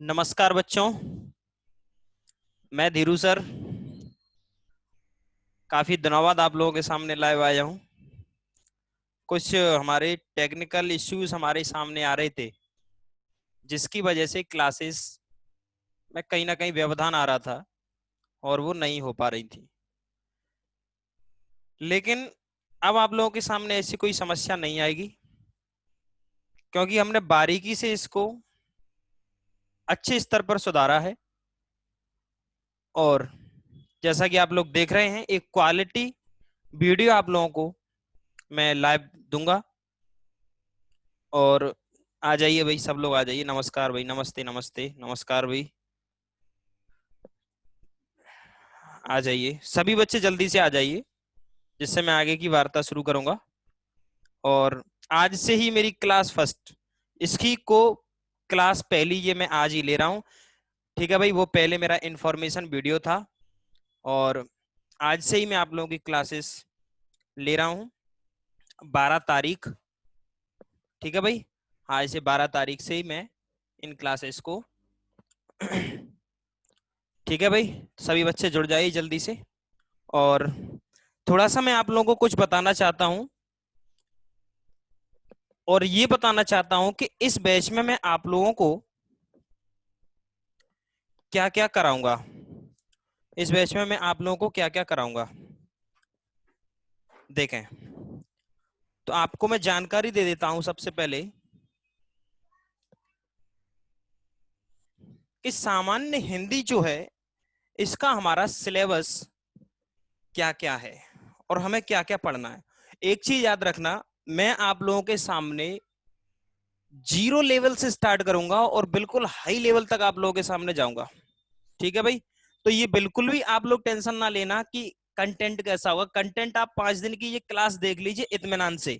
नमस्कार बच्चों। मैं धीरू सर काफी दिनों बाद आप लोगों के सामने लाइव आया हूं। कुछ हमारे टेक्निकल इश्यूज हमारे सामने आ रहे थे, जिसकी वजह से क्लासेस में कहीं ना कहीं व्यवधान आ रहा था और वो नहीं हो पा रही थी। लेकिन अब आप लोगों के सामने ऐसी कोई समस्या नहीं आएगी, क्योंकि हमने बारीकी से इसको अच्छे स्तर पर सुधारा है। और जैसा कि आप लोग देख रहे हैं, एक क्वालिटी वीडियो आप लोगों को मैं लाइव दूंगा। और आ जाइए भाई, सब लोग आ जाइए। नमस्कार भाई, नमस्ते नमस्ते, नमस्कार भाई, आ जाइए सभी बच्चे, जल्दी से आ जाइए, जिससे मैं आगे की वार्ता शुरू करूंगा। और आज से ही मेरी क्लास फर्स्ट, इसकी को क्लास पहली ये मैं आज ही ले रहा हूँ। ठीक है भाई, वो पहले मेरा इंफॉर्मेशन वीडियो था और आज से ही मैं आप लोगों की क्लासेस ले रहा हूँ। 12 तारीख, ठीक है भाई, आज से 12 तारीख से ही मैं इन क्लासेस को ठीक है भाई, सभी बच्चे जुड़ जाइए जल्दी से। और थोड़ा सा मैं आप लोगों को कुछ बताना चाहता हूं, और ये बताना चाहता हूं कि इस बैच में मैं आप लोगों को क्या क्या कराऊंगा। इस बैच में मैं आप लोगों को क्या क्या कराऊंगा, देखें। तो आपको मैं जानकारी दे देता हूं सबसे पहले कि सामान्य हिंदी जो है, इसका हमारा सिलेबस क्या क्या है और हमें क्या क्या पढ़ना है। एक चीज याद रखना, मैं आप लोगों के सामने जीरो लेवल से स्टार्ट करूंगा और बिल्कुल हाई लेवल तक आप लोगों के सामने जाऊंगा। ठीक है भाई, तो ये बिल्कुल भी आप लोग टेंशन ना लेना कि कंटेंट कैसा होगा। कंटेंट आप 5 दिन की ये क्लास देख लीजिए इत्मीनान से।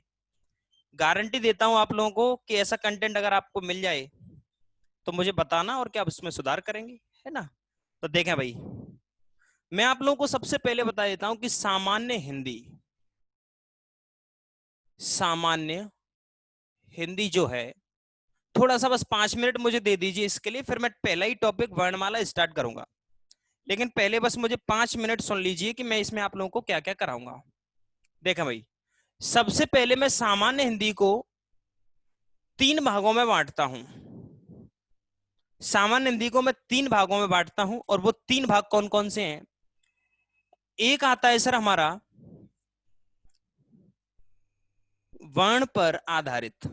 गारंटी देता हूं आप लोगों को कि ऐसा कंटेंट अगर आपको मिल जाए तो मुझे बताना, और क्या आप उसमें सुधार करेंगे, है ना। तो देखें भाई, मैं आप लोगों को सबसे पहले बता देता हूं कि सामान्य हिंदी, सामान्य हिंदी जो है, थोड़ा सा बस 5 मिनट मुझे दे दीजिए इसके लिए, फिर मैं पहला ही टॉपिक वर्णमाला स्टार्ट करूंगा। लेकिन पहले बस मुझे 5 मिनट सुन लीजिए कि मैं इसमें आप लोगों को क्या क्या कराऊंगा। देखा भाई, सबसे पहले मैं सामान्य हिंदी को 3 भागों में बांटता हूं। सामान्य हिंदी को मैं 3 भागों में बांटता हूं, और वो 3 भाग कौन कौन से हैं। एक आता है सर हमारा वर्ण पर आधारित,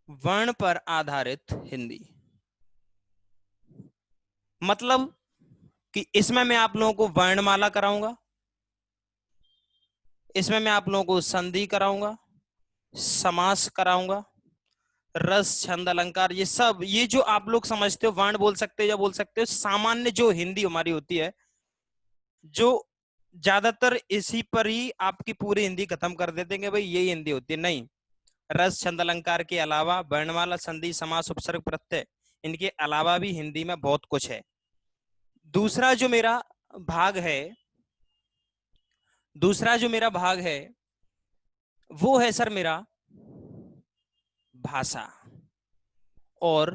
वर्ण पर आधारित हिंदी। मतलब कि इसमें मैं आप लोगों को वर्णमाला कराऊंगा, इसमें मैं आप लोगों को संधि कराऊंगा, समास कराऊंगा, रस छंद अलंकार, ये सब, ये जो आप लोग समझते हो वर्ण बोल सकते हो या बोल सकते हो सामान्य जो हिंदी हमारी होती है, जो ज्यादातर इसी पर ही आपकी पूरी हिंदी खत्म कर देते हैं कि भाई यही हिंदी होती है। नहीं, रस छंद अलंकार के अलावा वर्णमाला, संधि, समास, उपसर्ग, प्रत्यय, इनके अलावा भी हिंदी में बहुत कुछ है। दूसरा जो मेरा भाग है, दूसरा जो मेरा भाग है वो है सर मेरा भाषा और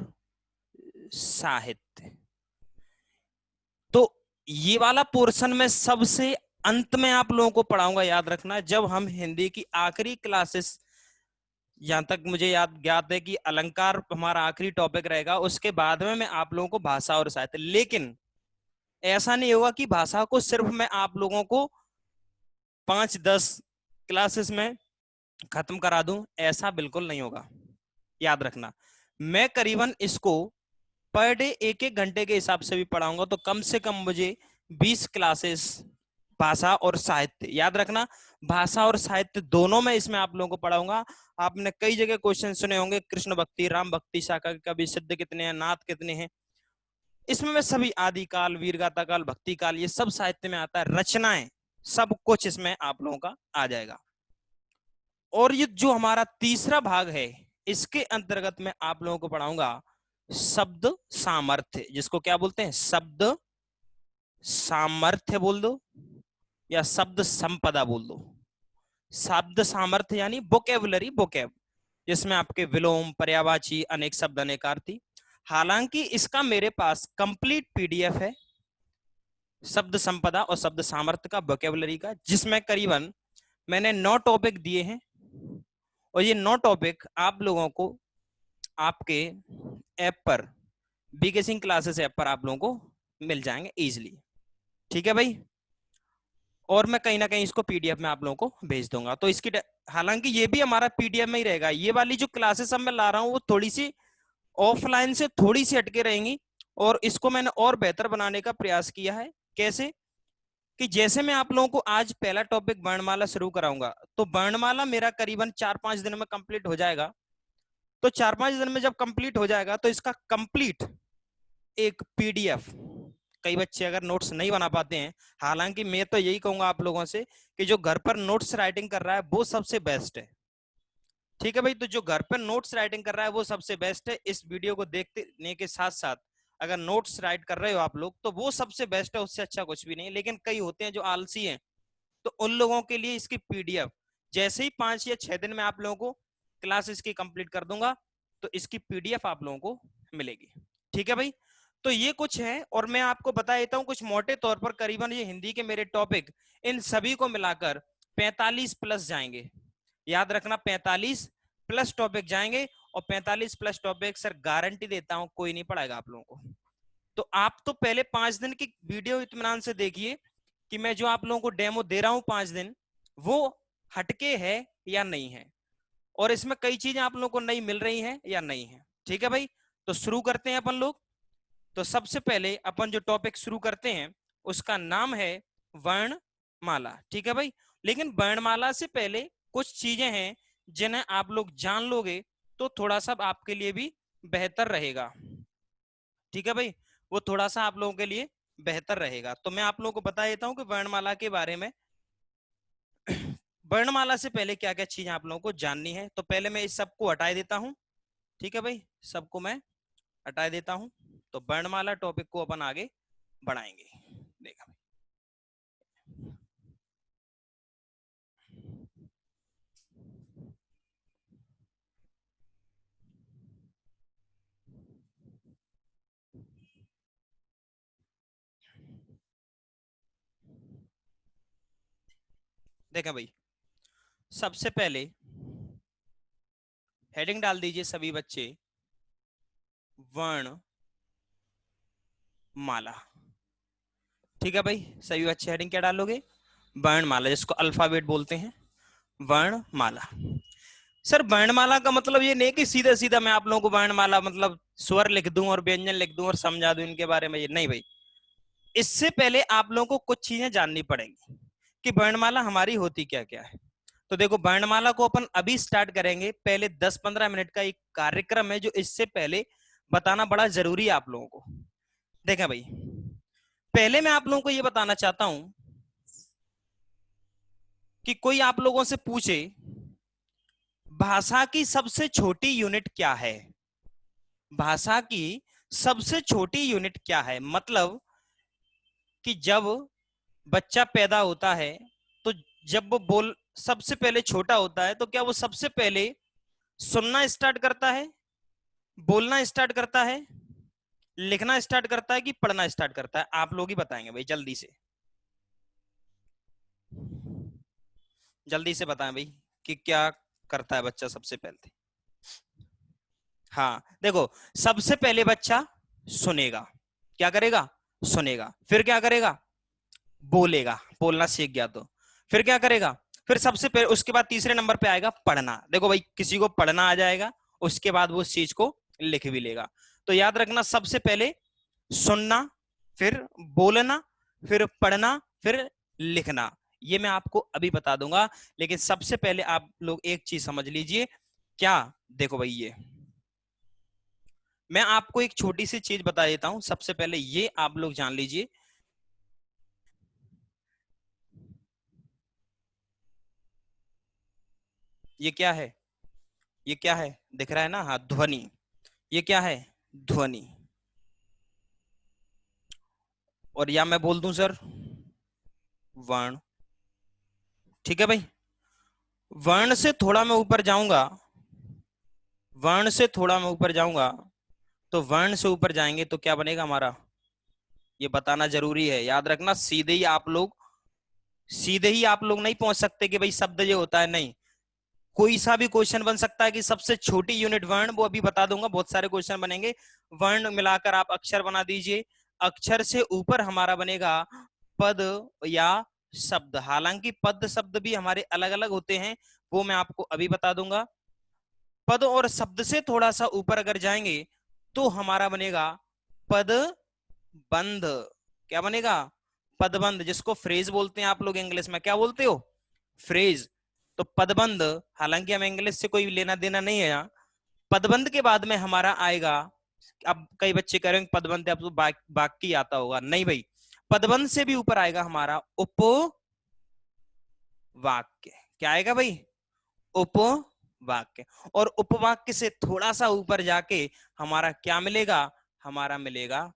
साहित्य। तो ये वाला पोर्शन में सबसे अंत में आप लोगों को पढ़ाऊंगा, याद रखना, जब हम हिंदी की आखिरी क्लासेस, यहां तक मुझे याद ज्ञात है कि अलंकार हमारा आखिरी टॉपिक रहेगा, उसके बाद में मैं आप लोगों को भाषा और साहित्य। लेकिन ऐसा नहीं होगा कि भाषा को सिर्फ मैं आप लोगों को 5-10 क्लासेस में खत्म करा दूं, ऐसा बिल्कुल नहीं होगा। याद रखना, मैं करीबन इसको पर डे 1-1 घंटे के हिसाब से भी पढ़ाऊंगा, तो कम से कम मुझे 20 क्लासेस भाषा और साहित्य, याद रखना, भाषा और साहित्य दोनों में इसमें आप लोगों को पढ़ाऊंगा। आपने कई जगह क्वेश्चन सुने होंगे, कृष्ण भक्ति, राम भक्ति शाखा के कवि सिद्ध कितने हैं, नाथ कितने हैं। इसमें मैं सभी आदि काल, वीर गाथा काल, भक्ति काल, ये सब साहित्य में आता है, रचनाएं, सब कुछ इसमें आप लोगों का आ जाएगा। और ये जो हमारा तीसरा भाग है, इसके अंतर्गत मैं आप लोगों को पढ़ाऊंगा शब्द सामर्थ्य, जिसको क्या बोलते हैं, शब्द सामर्थ्य बोल दो या शब्द संपदा बोल दो। शब्द सामर्थ्य यानी वोकेबुलरी, वोकेब, जिसमें आपके विलोम, पर्यायवाची, अनेक शब्द, अनेकार्थी। हालांकि इसका मेरे पास कंप्लीट पीडीएफ है शब्द संपदा और शब्द सामर्थ्य का, वोकेबलरी का, जिसमें करीबन मैंने 9 टॉपिक दिए हैं और ये 9 टॉपिक आप लोगों को आपके ऐप पर, बीके सिंह क्लासेस ऐप पर आप लोगों को मिल जाएंगे इजीली। ठीक है भाई, और मैं कहीं ना कहीं इसको पीडीएफ में आप लोगों को भेज दूंगा। तो इसकी हालांकि ये भी हमारा पीडीएफ में ही रहेगा। ये वाली जो क्लासेस अब मैं ला रहा हूँ वो थोड़ी सी ऑफलाइन से थोड़ी सी हटके रहेंगी और इसको मैंने और बेहतर बनाने का प्रयास किया है। कैसे कि जैसे मैं आप लोगों को आज पहला टॉपिक वर्णमाला शुरू कराऊंगा, तो वर्णमाला मेरा करीबन 4-5 दिन में कंप्लीट हो जाएगा। तो 4-5 दिन में जब कंप्लीट हो जाएगा तो इसका कंप्लीट एक पीडीएफ, कई बच्चे अगर नोट्स नहीं बना पाते हैं, हालांकि मैं तो यही कहूंगा आप लोगों से कि जो घर पर नोट्स राइटिंग कर रहा है वो सबसे बेस्ट है। ठीक है भाई, तो जो घर पर नोट्स राइटिंग कर रहा है वो सबसे बेस्ट है। इस वीडियो को देखने के साथ साथ अगर नोट्स राइट कर रहे हो आप लोग तो वो सबसे बेस्ट है, उससे अच्छा कुछ भी नहीं। लेकिन कई होते हैं जो आलसी हैं, तो उन लोगों के लिए इसकी पीडीएफ जैसे ही 5 या 6 दिन में आप लोगों को क्लास इसकी कंप्लीट कर दूंगा तो इसकी पीडीएफ आप लोगों को मिलेगी। ठीक है भाई, तो ये कुछ है और मैं आपको बता देता हूं कुछ मोटे तौर पर। करीबन ये हिंदी के मेरे टॉपिक इन सभी को मिलाकर 45 प्लस जाएंगे। याद रखना, 45 प्लस टॉपिक जाएंगे और 45 प्लस टॉपिक सर गारंटी देता हूं कोई नहीं पढ़ाएगा आप लोगों को। तो आप तो पहले 5 दिन की वीडियो इत्मीनान से देखिए कि मैं जो आप लोगों को डेमो दे रहा हूं 5 दिन वो हटके है या नहीं है, और इसमें कई चीजें आप लोगों को नहीं मिल रही हैं या नहीं है। ठीक है भाई, तो शुरू करते हैं अपन लोग। तो सबसे पहले अपन जो टॉपिक शुरू करते हैं उसका नाम है वर्णमाला। ठीक है भाई, लेकिन वर्णमाला से पहले कुछ चीजें हैं जिन्हें आप लोग जान लोगे तो थोड़ा सा आपके लिए भी बेहतर रहेगा। ठीक है भाई, वो थोड़ा सा आप लोगों के लिए बेहतर रहेगा। तो मैं आप लोगों को बता देता हूं कि वर्णमाला के बारे में। वर्णमाला से पहले क्या क्या चीजें आप लोगों को जाननी है, तो पहले मैं इस सबको हटा देता हूं। ठीक है भाई, सबको मैं हटा देता हूं। तो वर्णमाला टॉपिक को अपन आगे बढ़ाएंगे। देखा देखा भाई, सबसे पहले हेडिंग डाल दीजिए सभी बच्चे, वर्ण माला। ठीक है भाई, सभी बच्चे हेडिंग क्या डालोगे? वर्णमाला, जिसको अल्फाबेट बोलते हैं, वर्णमाला। सर वर्णमाला का मतलब ये नहीं कि सीधा सीधा मैं आप लोगों को वर्णमाला मतलब स्वर लिख दूं और व्यंजन लिख दूं और समझा दूं इनके बारे में, ये नहीं भाई। इससे पहले आप लोगों को कुछ चीजें जाननी पड़ेंगी कि वर्णमाला हमारी होती क्या क्या है। तो देखो, वर्णमाला को अपन अभी स्टार्ट करेंगे। पहले 10-15 मिनट का एक कार्यक्रम है जो इससे पहले बताना बड़ा जरूरी है आप लोगों को। देखा भाई, पहले मैं आप लोगों को यह बताना चाहता हूं कि कोई आप लोगों से पूछे भाषा की सबसे छोटी यूनिट क्या है, भाषा की सबसे छोटी यूनिट क्या है, मतलब कि जब बच्चा पैदा होता है तो जब वो बोल सबसे पहले छोटा होता है तो क्या वो सबसे पहले सुनना स्टार्ट करता है, बोलना स्टार्ट करता है, लिखना स्टार्ट करता है कि पढ़ना स्टार्ट करता है? आप लोग ही बताएंगे भाई, जल्दी से जल्दी से बताएं भाई कि क्या करता है बच्चा सबसे पहले। हाँ देखो, सबसे पहले बच्चा सुनेगा। क्या करेगा? सुनेगा। फिर क्या करेगा? बोलेगा, बोलना सीख गया तो। फिर क्या करेगा? फिर सबसे पहले उसके बाद तीसरे नंबर पे आएगा पढ़ना। देखो भाई, किसी को पढ़ना आ जाएगा, उसके बाद वो उस चीज को लिख भी लेगा। तो याद रखना, सबसे पहले सुनना, फिर बोलना, फिर पढ़ना, फिर लिखना। ये मैं आपको अभी बता दूंगा, लेकिन सबसे पहले आप लोग एक चीज समझ लीजिए। क्या? देखो भाई, ये मैं आपको एक छोटी सी चीज बता देता हूं। सबसे पहले ये आप लोग जान लीजिए, ये क्या है? ये क्या है? दिख रहा है ना? हाँ, ध्वनि। ये क्या है? ध्वनि। और या मैं बोल दूं सर, वर्ण। ठीक है भाई, वर्ण से थोड़ा मैं ऊपर जाऊंगा वर्ण से थोड़ा मैं ऊपर जाऊंगा, तो वर्ण से ऊपर जाएंगे तो क्या बनेगा हमारा, ये बताना जरूरी है। याद रखना, सीधे ही आप लोग नहीं पहुंच सकते कि भाई शब्द ये होता है, नहीं। कोई सा भी क्वेश्चन बन सकता है कि सबसे छोटी यूनिट वर्ण, वो अभी बता दूंगा, बहुत सारे क्वेश्चन बनेंगे। वर्ण मिलाकर आप अक्षर बना दीजिए, अक्षर से ऊपर हमारा बनेगा पद या शब्द। हालांकि पद शब्द भी हमारे अलग अलग होते हैं, वो मैं आपको अभी बता दूंगा। पद और शब्द से थोड़ा सा ऊपर अगर जाएंगे तो हमारा बनेगा पद बंध। क्या बनेगा, पदबंध, जिसको फ्रेज बोलते हैं आप लोग इंग्लिश में, क्या बोलते हो, फ्रेज। तो पदबंध, हालांकि हमें इंग्लिश से कोई लेना देना नहीं है यहाँ। पदबंध के बाद में हमारा आएगा, अब कई बच्चे करेंगे पदबंध अब तो वाक्य आता होगा, नहीं भाई, पदबंध से भी ऊपर आएगा हमारा उपवाक्य। क्या आएगा भाई, उपवाक्य। और उपवाक्य से थोड़ा सा ऊपर जाके हमारा क्या मिलेगा, हमारा मिलेगा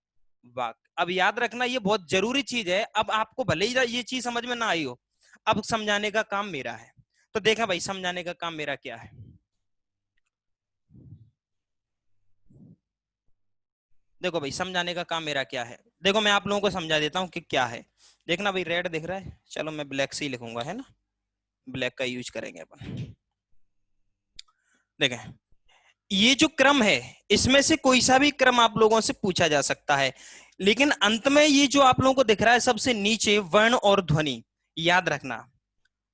वाक्य। अब याद रखना ये बहुत जरूरी चीज है। अब आपको भले ही ये चीज समझ में ना आई हो, अब समझाने का काम मेरा है। तो देखा भाई, समझाने का काम मेरा क्या है। देखो भाई, समझाने का काम मेरा क्या है, देखो मैं आप लोगों को समझा देता हूं कि क्या है। देखना भाई, रेड दिख रहा है, चलो मैं ब्लैक से ही लिखूंगा, है ना, ब्लैक का यूज करेंगे अपन। देखें, ये जो क्रम है, इसमें से कोई सा भी क्रम आप लोगों से पूछा जा सकता है, लेकिन अंत में ये जो आप लोगों को दिख रहा है सबसे नीचे वर्ण और ध्वनि, याद रखना।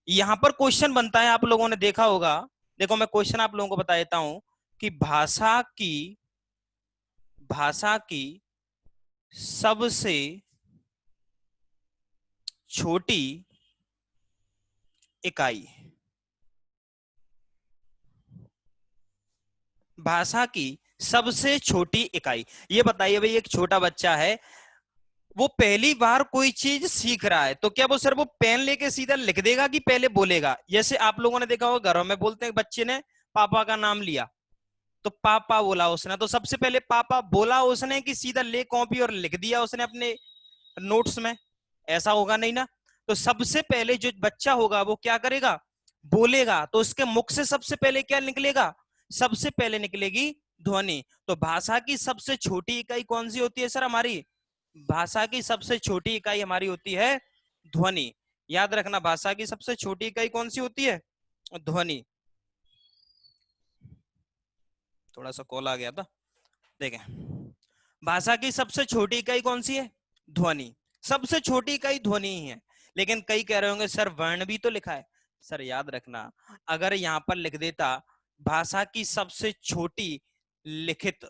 यहां पर क्वेश्चन बनता है, आप लोगों ने देखा होगा। देखो मैं क्वेश्चन आप लोगों को बता देता हूं कि भाषा की सबसे छोटी इकाई, भाषा की सबसे छोटी इकाई। ये बताइए भाई, एक छोटा बच्चा है, वो पहली बार कोई चीज सीख रहा है, तो क्या वो सर वो पेन लेके सीधा लिख देगा कि पहले बोलेगा। जैसे आप लोगों ने देखा होगा घरों में बोलते हैं, बच्चे ने पापा का नाम लिया तो पापा बोला उसने, तो सबसे पहले पापा बोला उसने कि सीधा ले कॉपी और लिख दिया उसने अपने नोट्स में, ऐसा होगा नहीं ना। तो सबसे पहले जो बच्चा होगा वो क्या करेगा, बोलेगा, तो उसके मुख से सबसे पहले क्या निकलेगा, सबसे पहले निकलेगी ध्वनि। तो भाषा की सबसे छोटी इकाई कौन सी होती है सर हमारी, भाषा की सबसे छोटी इकाई हमारी होती है ध्वनि। याद रखना, भाषा की सबसे छोटी इकाई कौन सी होती है, ध्वनि। थोड़ा सा कॉल आ गया था, देखें, भाषा की सबसे छोटी इकाई कौन सी है, ध्वनि। सबसे छोटी इकाई ध्वनि ही है। लेकिन कई कह रहे होंगे सर वर्ण भी तो लिखा है। सर याद रखना, अगर यहां पर लिख देता भाषा की सबसे छोटी लिखित,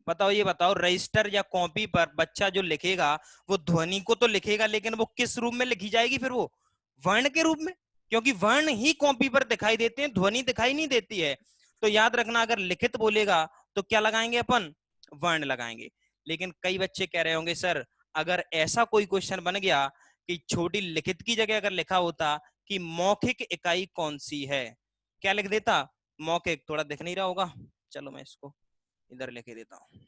बताओ ये बताओ, रजिस्टर या कॉपी पर बच्चा जो लिखेगा वो ध्वनि को तो लिखेगा, लेकिन वो किस रूप में लिखी जाएगी फिर, वो वर्ण के रूप में, क्योंकि वर्ण ही कॉपी पर दिखाई देते हैं, ध्वनि दिखाई नहीं देती है। तो याद रखना, अगर लिखित बोलेगा तो क्या लगाएंगे अपन, वर्ण लगाएंगे। लेकिन कई बच्चे कह रहे होंगे सर अगर ऐसा कोई क्वेश्चन बन गया कि छोटी लिखित की जगह अगर लिखा होता कि मौखिक इकाई कौन सी है, क्या लिख देता, मौखिक। थोड़ा दिख नहीं रहा होगा, चलो मैं इसको इधर लिख देता हूं,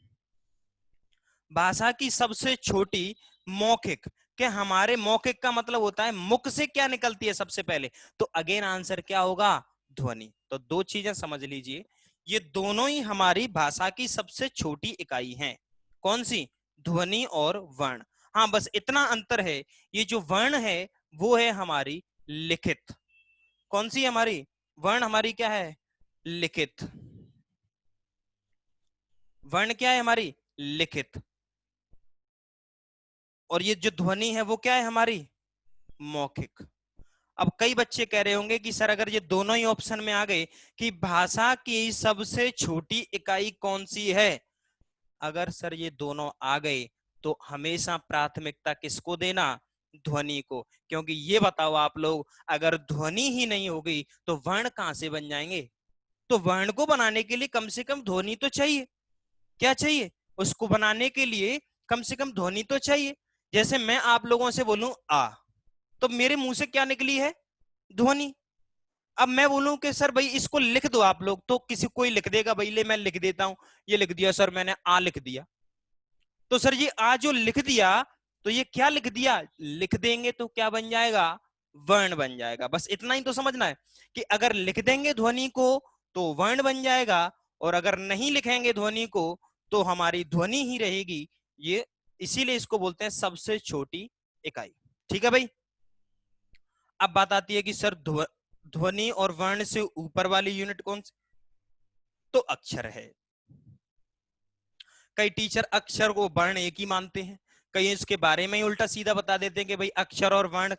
भाषा की सबसे छोटी मौखिक। क्या हमारे मौखिक का मतलब होता है मुख से क्या निकलती है सबसे पहले, तो अगेन आंसर क्या होगा, ध्वनि। तो दो चीजें समझ लीजिए, ये दोनों ही हमारी भाषा की सबसे छोटी इकाई हैं। कौन सी, ध्वनि और वर्ण। हाँ बस इतना अंतर है, ये जो वर्ण है वो है हमारी लिखित। कौन सी हमारी, वर्ण हमारी क्या है, लिखित। वर्ण क्या है हमारी, लिखित। और ये जो ध्वनि है वो क्या है हमारी, मौखिक। अब कई बच्चे कह रहे होंगे कि सर अगर ये दोनों ही ऑप्शन में आ गए कि भाषा की सबसे छोटी इकाई कौन सी है, अगर सर ये दोनों आ गए तो हमेशा प्राथमिकता किसको देना, ध्वनि को। क्योंकि ये बताओ आप लोग, अगर ध्वनि ही नहीं होगी तो वर्ण कहां से बन जाएंगे। तो वर्ण को बनाने के लिए कम से कम ध्वनि तो चाहिए। क्या चाहिए, उसको बनाने के लिए कम से कम ध्वनि तो चाहिए। जैसे मैं आप लोगों से बोलूं आ, तो मेरे मुंह से क्या निकली है, ध्वनि। अब मैं बोलूं कि सर भाई इसको लिख दो आप लोग, तो किसी कोई लिख देगा, भाई ले मैं लिख देता हूं, ये लिख दिया सर मैंने, आ लिख दिया। तो सर ये आ जो लिख दिया, तो ये क्या लिख दिया, लिख देंगे तो क्या बन जाएगा, वर्ण बन जाएगा। बस इतना ही तो समझना है कि अगर लिख देंगे ध्वनि को तो वर्ण बन जाएगा, और अगर नहीं लिखेंगे ध्वनि को तो हमारी ध्वनि ही रहेगी। ये इसीलिए इसको बोलते हैं सबसे छोटी इकाई। ठीक है भाई। अब बात आती है कि सर ध्वनि और वर्ण से ऊपर वाली यूनिट कौन सी? तो अक्षर है। कई टीचर अक्षर को वर्ण एक ही मानते हैं, कई इसके बारे में ही उल्टा सीधा बता देते हैं कि भाई अक्षर और वर्ण,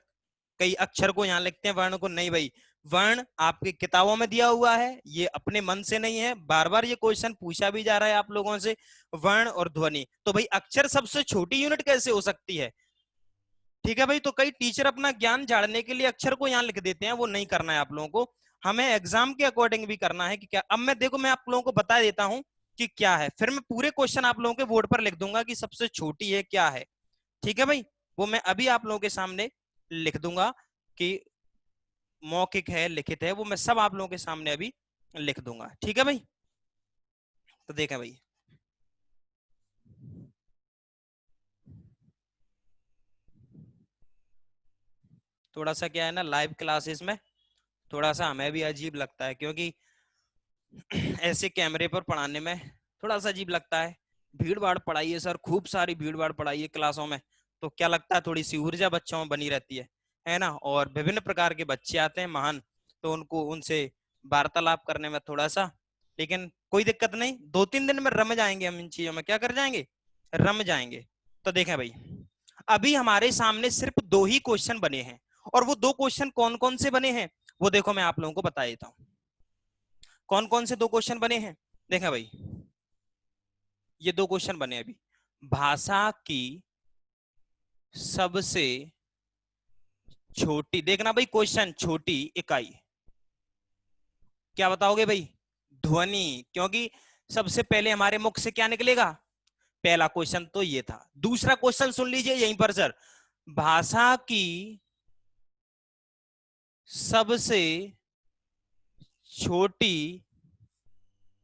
कई अक्षर को यहां लिखते हैं वर्ण को नहीं। भाई वर्ण आपकी किताबों में दिया हुआ है, ये अपने मन से नहीं है, बार बार ये क्वेश्चन पूछा भी जा रहा है आप लोगों से, वर्ण और ध्वनि। तो भाई अक्षर सबसे छोटी यूनिट कैसे हो सकती है? ठीक है भाई। तो कई टीचर अपना ज्ञान झाड़ने के लिए अक्षर को यहाँ लिख देते हैं, वो नहीं करना है आप लोगों को, हमें एग्जाम के अकॉर्डिंग भी करना है कि क्या। अब मैं देखो मैं आप लोगों को बता देता हूं कि क्या है, फिर मैं पूरे क्वेश्चन आप लोगों के बोर्ड पर लिख दूंगा कि सबसे छोटी है क्या है। ठीक है भाई, वो मैं अभी आप लोगों के सामने लिख दूंगा कि मौखिक है लिखित है, वो मैं सब आप लोगों के सामने अभी लिख दूंगा। ठीक है भाई। तो देखें भाई, थोड़ा सा क्या है ना, लाइव क्लासेस में थोड़ा सा हमें भी अजीब लगता है, क्योंकि ऐसे कैमरे पर पढ़ाने में थोड़ा सा अजीब लगता है। भीड़ भाड़ पढ़ाई है सर, खूब सारी भीड़ भाड़ पढ़ाई है क्लासों में, तो क्या लगता है थोड़ी सी ऊर्जा बच्चों में बनी रहती है ना। और विभिन्न प्रकार के बच्चे आते हैं महान, तो उनको उनसे वार्तालाप करने में थोड़ा सा, लेकिन कोई दिक्कत नहीं, 2-3 दिन में रम जाएंगे हम इन चीजों में। क्या कर जाएंगे? रम जाएंगे। तो देखें भाई, अभी हमारे सामने सिर्फ 2 ही क्वेश्चन बने हैं, और वो 2 क्वेश्चन कौन कौन से बने हैं वो देखो मैं आप लोगों को बता देता हूं। कौन कौन से 2 क्वेश्चन बने हैं? देखा भाई, ये 2 क्वेश्चन बने अभी। भाषा की सबसे छोटी, देखना भाई क्वेश्चन, छोटी इकाई क्या बताओगे भाई? ध्वनि, क्योंकि सबसे पहले हमारे मुख से क्या निकलेगा? पहला क्वेश्चन तो ये था। दूसरा क्वेश्चन सुन लीजिए यहीं पर सर, भाषा की सबसे छोटी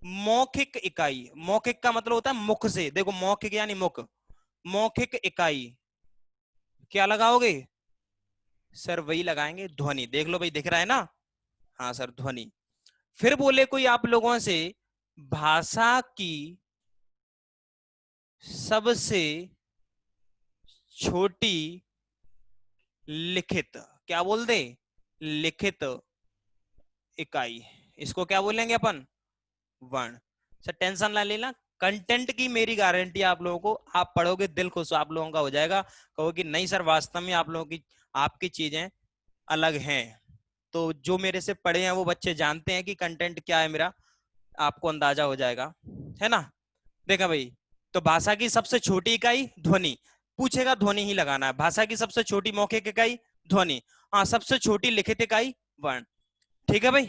मौखिक इकाई, मौखिक का मतलब होता है मुख से, देखो मौखिक यानी मुख, मौखिक इकाई क्या लगाओगे? सर वही लगाएंगे ध्वनि। देख लो भाई, दिख रहा है ना? हाँ सर ध्वनि। फिर बोले कोई आप लोगों से भाषा की सबसे छोटी लिखित, क्या बोल दे? लिखित इकाई, इसको क्या बोलेंगे अपन? वर्ण। सर टेंशन ना लेना, कंटेंट की मेरी गारंटी आप लोगों को, आप पढ़ोगे दिल खुश आप लोगों का हो जाएगा, कहो कि नहीं सर वास्तव में आप लोगों की आपकी चीजें अलग हैं। तो जो मेरे से पढ़े हैं वो बच्चे जानते हैं कि कंटेंट क्या है मेरा, आपको अंदाजा हो जाएगा, है ना। देखा भाई, तो भाषा की सबसे छोटी इकाई ध्वनि, पूछेगा ध्वनि ही लगाना है। भाषा की सबसे छोटी मौखिक इकाई ध्वनि, हाँ सबसे छोटी लिखित इकाई वर्ण। ठीक है भाई,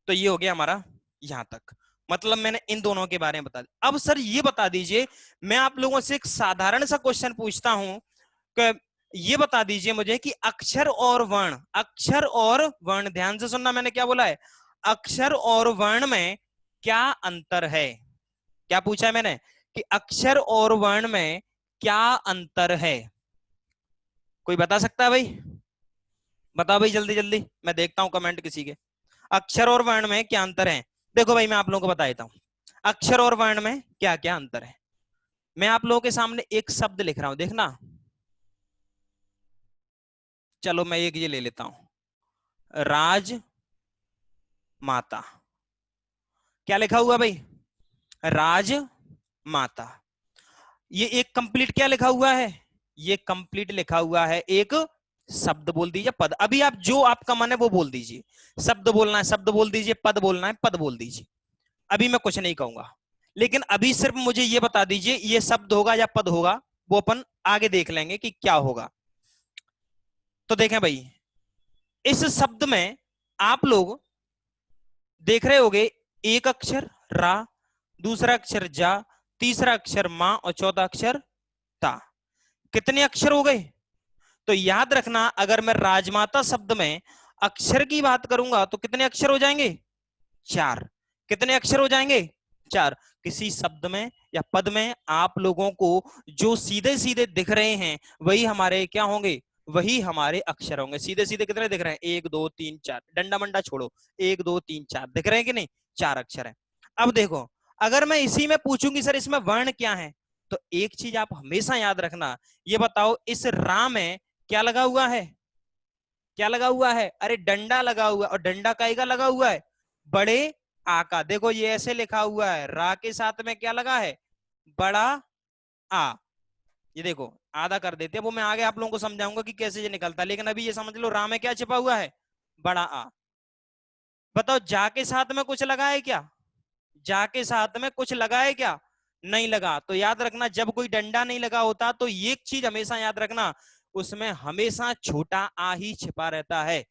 तो ये हो गया हमारा यहां तक, मतलब मैंने इन दोनों के बारे में बता दिया। अब सर ये बता दीजिए, मैं आप लोगों से एक साधारण सा क्वेश्चन पूछता हूं कि ये बता दीजिए मुझे कि अक्षर और वर्ण, अक्षर और वर्ण, ध्यान से सुनना मैंने क्या बोला है, अक्षर और वर्ण में क्या अंतर है? क्या पूछा है मैंने कि अक्षर और वर्ण में क्या अंतर है? कोई बता सकता है भाई? बताओ भाई जल्दी जल्दी, मैं देखता हूं कमेंट किसी के। अक्षर और वर्ण में क्या अंतर है? देखो भाई मैं आप लोगों को बता देता हूं अक्षर और वर्ण में क्या क्या अंतर है। मैं आप लोगों के सामने एक शब्द लिख रहा हूं, देखना। चलो मैं एक ये ले लेता हूं, राज माता। क्या लिखा हुआ भाई? राज माता। ये एक कंप्लीट क्या लिखा हुआ है? ये कंप्लीट लिखा हुआ है एक शब्द। बोल दीजिए पद, अभी आप जो आपका मन है वो बोल दीजिए, शब्द बोलना है शब्द बोल दीजिए, पद बोलना है पद बोल दीजिए। अभी मैं कुछ नहीं कहूंगा, लेकिन अभी सिर्फ मुझे ये बता दीजिए ये शब्द होगा या पद होगा, वो अपन आगे देख लेंगे कि क्या होगा। तो देखें भाई, इस शब्द में आप लोग देख रहे होगे एक अक्षर रा, दूसरा अक्षर जा, तीसरा अक्षर मां और चौथा अक्षर ता। कितने अक्षर हो गए? तो याद रखना, अगर मैं राजमाता शब्द में अक्षर की बात करूंगा तो कितने अक्षर हो जाएंगे? 4। कितने अक्षर हो जाएंगे? 4। किसी शब्द में या पद में आप लोगों को जो सीधे सीधे दिख रहे हैं वही हमारे क्या होंगे? वही हमारे अक्षर होंगे। सीधे सीधे कितने दिख रहे हैं? 1 2 3 4, डंडा मंडा छोड़ो, 1 2 3 4 दिख रहे हैं कि नहीं? 4 अक्षर है। अब देखो, अगर मैं इसी में पूछूंगी सर इसमें वर्ण क्या है, तो एक चीज आप हमेशा याद रखना, ये बताओ इस रा में क्या लगा हुआ है, क्या लगा हुआ है, अरे डंडा लगा हुआ है, और डंडा काहेगा लगा हुआ है, बड़े आ का। देखो ये ऐसे लिखा हुआ है, रा के साथ में क्या लगा है, बड़ा आ। ये देखो आधा कर देते हैं, वो मैं आगे आप लोगों को समझाऊंगा कि कैसे ये निकलता है, लेकिन अभी ये समझ लो रा में क्या छिपा हुआ है, बड़ा आ। बताओ जा के साथ में कुछ लगा है क्या, जा के साथ में कुछ लगा है क्या, नहीं लगा। तो याद रखना जब कोई डंडा नहीं लगा होता तो ये चीज हमेशा याद रखना, उसमें हमेशा छोटा आ ही छिपा रहता है।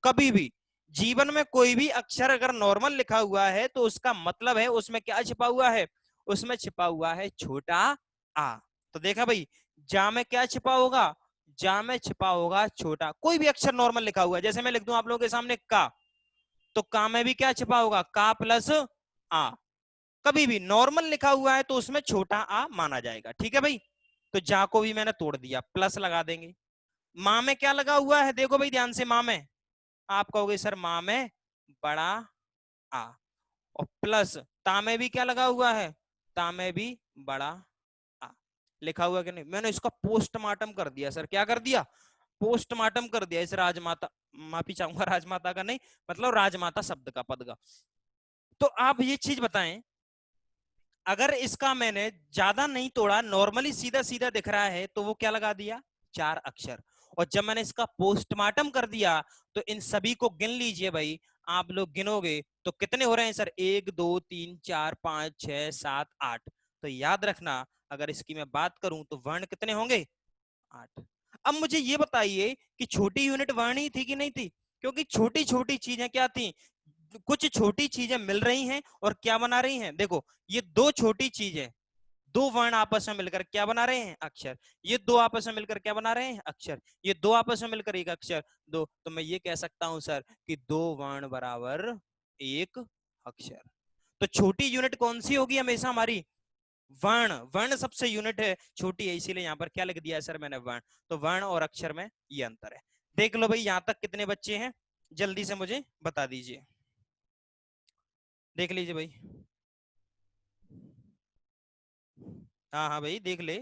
कभी भी जीवन में कोई भी अक्षर अगर नॉर्मल लिखा हुआ है तो उसका मतलब है उसमें क्या छिपा हुआ है, उसमें छिपा हुआ है छोटा आ। तो देखा भाई, जा में क्या छिपा होगा, जा में छिपा होगा छोटा, कोई भी अक्षर नॉर्मल लिखा हुआ है, जैसे मैं लिख दूं आप लोगों के सामने का, तो का में भी क्या छिपा होगा, का प्लस आ। कभी भी नॉर्मल लिखा हुआ है तो उसमें छोटा आ माना जाएगा, ठीक है भाई। तो जा को भी मैंने तोड़ दिया, प्लस लगा देंगे। मां में क्या लगा हुआ है, देखो भाई ध्यान से, मां में आप कहोगे सर मां में बड़ा आ, और प्लस ता में भी क्या लगा हुआ है, ता में भी बड़ा आ लिखा हुआ कि नहीं। मैंने इसका पोस्टमार्टम कर दिया सर, क्या कर दिया, पोस्टमार्टम कर दिया इस राजमाता, माफी चाहूंगा राजमाता का नहीं, मतलब राजमाता शब्द का, पद का। तो आप ये चीज बताएं, अगर इसका मैंने ज्यादा नहीं तोड़ा, नॉर्मली सीधा सीधा दिख रहा है, तो वो क्या लगा दिया, चार अक्षर। और जब मैंने इसका पोस्टमार्टम कर दिया तो इन सभी को गिन लीजिए भाई, आप लोग गिनोगे तो कितने हो रहे हैं सर, 1 2 3 4 5 6 7 8। तो याद रखना अगर इसकी मैं बात करूं तो वर्ण कितने होंगे, 8। अब मुझे ये बताइए कि छोटी यूनिट वर्ण ही थी कि नहीं थी, क्योंकि छोटी छोटी चीजें क्या थी, कुछ छोटी चीजें मिल रही हैं और क्या बना रही हैं, देखो ये दो छोटी चीजें, दो वर्ण आपस में मिलकर क्या बना रहे हैं, अक्षर। ये दो आपस में मिलकर क्या बना रहे हैं, अक्षर। ये दो आपस में मिलकर एक अक्षर, दो, तो मैं ये कह सकता हूं सर कि दो वर्ण बराबर एक अक्षर। तो छोटी यूनिट कौन सी होगी हमेशा हमारी, वर्ण। वर्ण सबसे यूनिट है छोटी है, इसीलिए यहाँ पर क्या लिख दिया है सर मैंने, वर्ण। तो वर्ण और अक्षर में ये अंतर है। देख लो भाई यहां तक कितने बच्चे हैं, जल्दी से मुझे बता दीजिए, देख लीजिए भाई। हाँ हाँ भाई देख ले,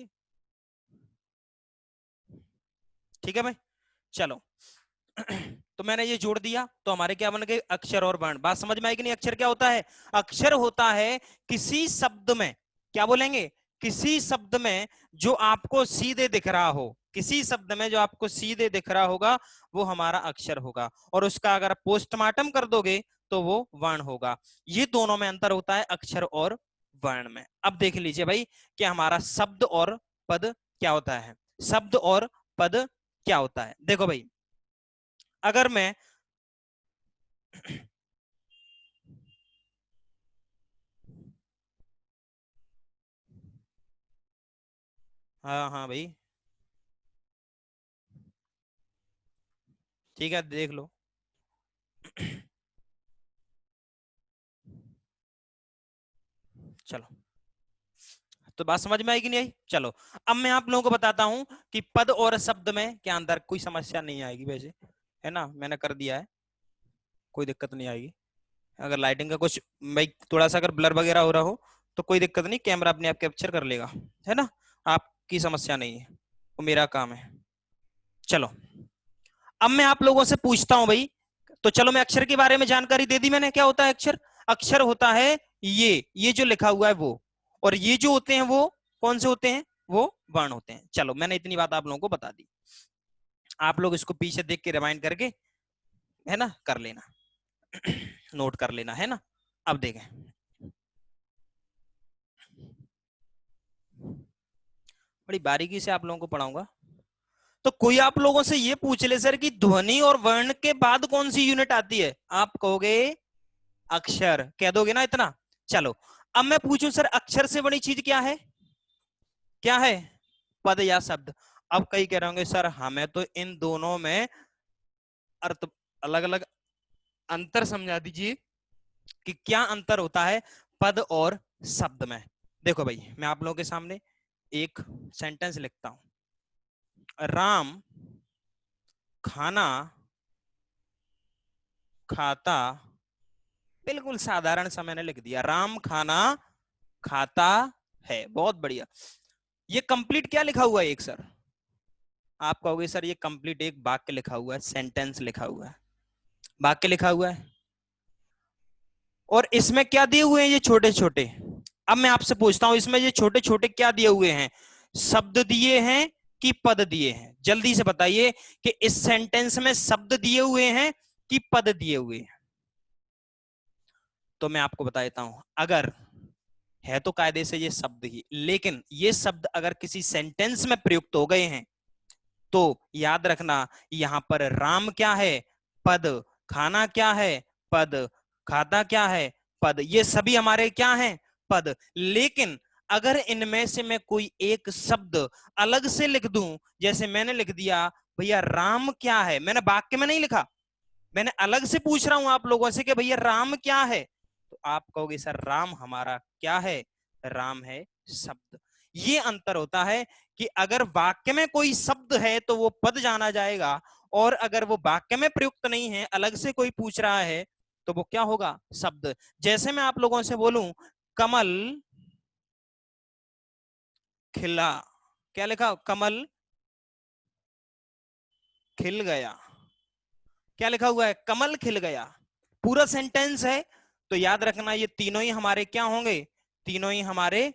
ठीक है भाई, चलो। तो मैंने ये जोड़ दिया तो हमारे क्या बन गए, अक्षर और वर्ण। बात समझ में आई कि नहीं, अक्षर क्या होता है, अक्षर होता है किसी शब्द में, क्या बोलेंगे, किसी शब्द में जो आपको सीधे दिख रहा हो, किसी शब्द में जो आपको सीधे दिख रहा होगा वो हमारा अक्षर होगा, और उसका अगर पोस्टमार्टम कर दोगे तो वो वर्ण होगा। ये दोनों में अंतर होता है अक्षर और वर्ण में। अब देख लीजिए भाई कि हमारा शब्द और पद क्या होता है, शब्द और पद क्या होता है। देखो भाई अगर मैं हाँ हाँ भाई ठीक है देख लो। चलो, तो बात समझ में आएगी नहीं आई, चलो। अब मैं आप लोगों को बताता हूं कि पद और शब्द में क्या अंतर, कोई समस्या नहीं आएगी वैसे, है ना, मैंने कर दिया है, कोई दिक्कत नहीं आएगी। अगर लाइटिंग का कुछ भाई थोड़ा सा अगर ब्लर वगैरह हो रहा हो तो कोई दिक्कत नहीं, कैमरा अपने आप कैप्चर कर लेगा, है ना, आपकी समस्या नहीं है, वो मेरा काम है। चलो, अब मैं आप लोगों से पूछता हूं भाई, तो चलो मैं अक्षर के बारे में जानकारी दे दी मैंने, क्या होता है अक्षर, अक्षर होता है ये जो लिखा हुआ है वो, और ये जो होते हैं वो कौन से होते हैं, वो वर्ण होते हैं। चलो मैंने इतनी बात आप लोगों को बता दी, आप लोग इसको पीछे देख के रिमाइंड करके, है ना, कर लेना, नोट कर लेना, है ना। अब देखें, बड़ी बारीकी से आप लोगों को पढ़ाऊंगा। तो कोई आप लोगों से ये पूछ ले सर कि ध्वनि और वर्ण के बाद कौन सी यूनिट आती है, आप कहोगे अक्षर, कह दोगे ना इतना। चलो, अब मैं पूछूं सर अक्षर से बड़ी चीज क्या है, क्या है, पद या शब्द। अब कई कह रहे होंगे सर हमें तो इन दोनों में अर्थ अलग अलग, अंतर समझा दीजिए कि क्या अंतर होता है पद और शब्द में। देखो भाई मैं आप लोगों के सामने एक सेंटेंस लिखता हूं, राम खाना खाता, बिल्कुल साधारण सा मैंने लिख दिया, राम खाना खाता है। बहुत बढ़िया। ये कंप्लीट क्या लिखा हुआ है एक सर? आप कहोगे सर ये कंप्लीट एक वाक्य लिखा हुआ है, सेंटेंस लिखा हुआ है, वाक्य लिखा हुआ है। और इसमें क्या दिए हुए हैं ये छोटे छोटे? अब मैं आपसे पूछता हूं इसमें ये छोटे छोटे क्या दिए हुए हैं? शब्द दिए हैं कि पद दिए हैं? जल्दी से बताइए कि इस सेंटेंस में शब्द दिए हुए हैं कि पद दिए हुए हैं? तो मैं आपको बता देता हूं, अगर है तो कायदे से ये शब्द ही, लेकिन ये शब्द अगर किसी सेंटेंस में प्रयुक्त हो गए हैं तो याद रखना, यहां पर राम क्या है? पद। खाना क्या है? पद। खाता क्या है? पद। ये सभी हमारे क्या हैं? पद। लेकिन अगर इनमें से मैं कोई एक शब्द अलग से लिख दूं, जैसे मैंने लिख दिया भैया राम क्या है, मैंने वाक्य में नहीं लिखा, मैंने अलग से पूछ रहा हूं आप लोगों से कि भैया राम क्या है, तो आप कहोगे सर राम हमारा क्या है? राम है शब्द। ये अंतर होता है कि अगर वाक्य में कोई शब्द है तो वो पद जाना जाएगा, और अगर वो वाक्य में प्रयुक्त नहीं है, अलग से कोई पूछ रहा है, तो वो क्या होगा? शब्द। जैसे मैं आप लोगों से बोलूं कमल खिला, क्या लिखा? कमल खिल गया। क्या लिखा हुआ है? कमल खिल गया। पूरा सेंटेंस है। तो याद रखना ये तीनों ही हमारे क्या होंगे? तीनों ही हमारे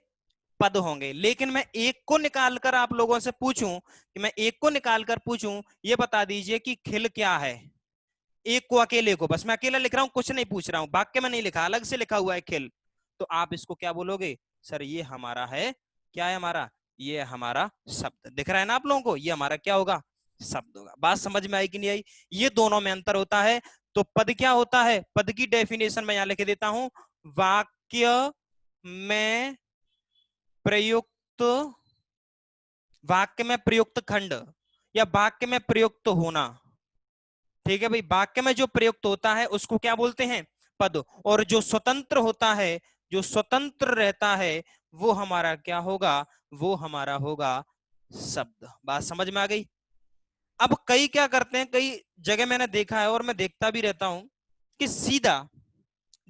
पद होंगे। लेकिन मैं एक को निकालकर आप लोगों से पूछूं, कि मैं एक को निकालकर पूछूं, ये बता दीजिए कि खिल क्या है? एक को, अकेले को, बस मैं अकेला लिख रहा हूं, कुछ नहीं पूछ रहा हूं, वाक्य में नहीं लिखा, अलग से लिखा हुआ है खिल, तो आप इसको क्या बोलोगे? सर ये हमारा है, क्या है हमारा? ये हमारा शब्द। दिख रहा है ना आप लोगों को? ये हमारा क्या होगा? शब्द होगा। बात समझ में आई कि नहीं आई? ये दोनों में अंतर होता है। तो पद क्या होता है? पद की डेफिनेशन मैं यहां लिख देता हूं, वाक्य में प्रयुक्त, वाक्य में प्रयुक्त खंड या वाक्य में प्रयुक्त होना। ठीक है भाई, वाक्य में जो प्रयुक्त होता है उसको क्या बोलते हैं? पद। और जो स्वतंत्र होता है, जो स्वतंत्र रहता है, वो हमारा क्या होगा? वो हमारा होगा शब्द। बात समझ में आ गई? अब कई क्या करते हैं, कई जगह मैंने देखा है और मैं देखता भी रहता हूं कि सीधा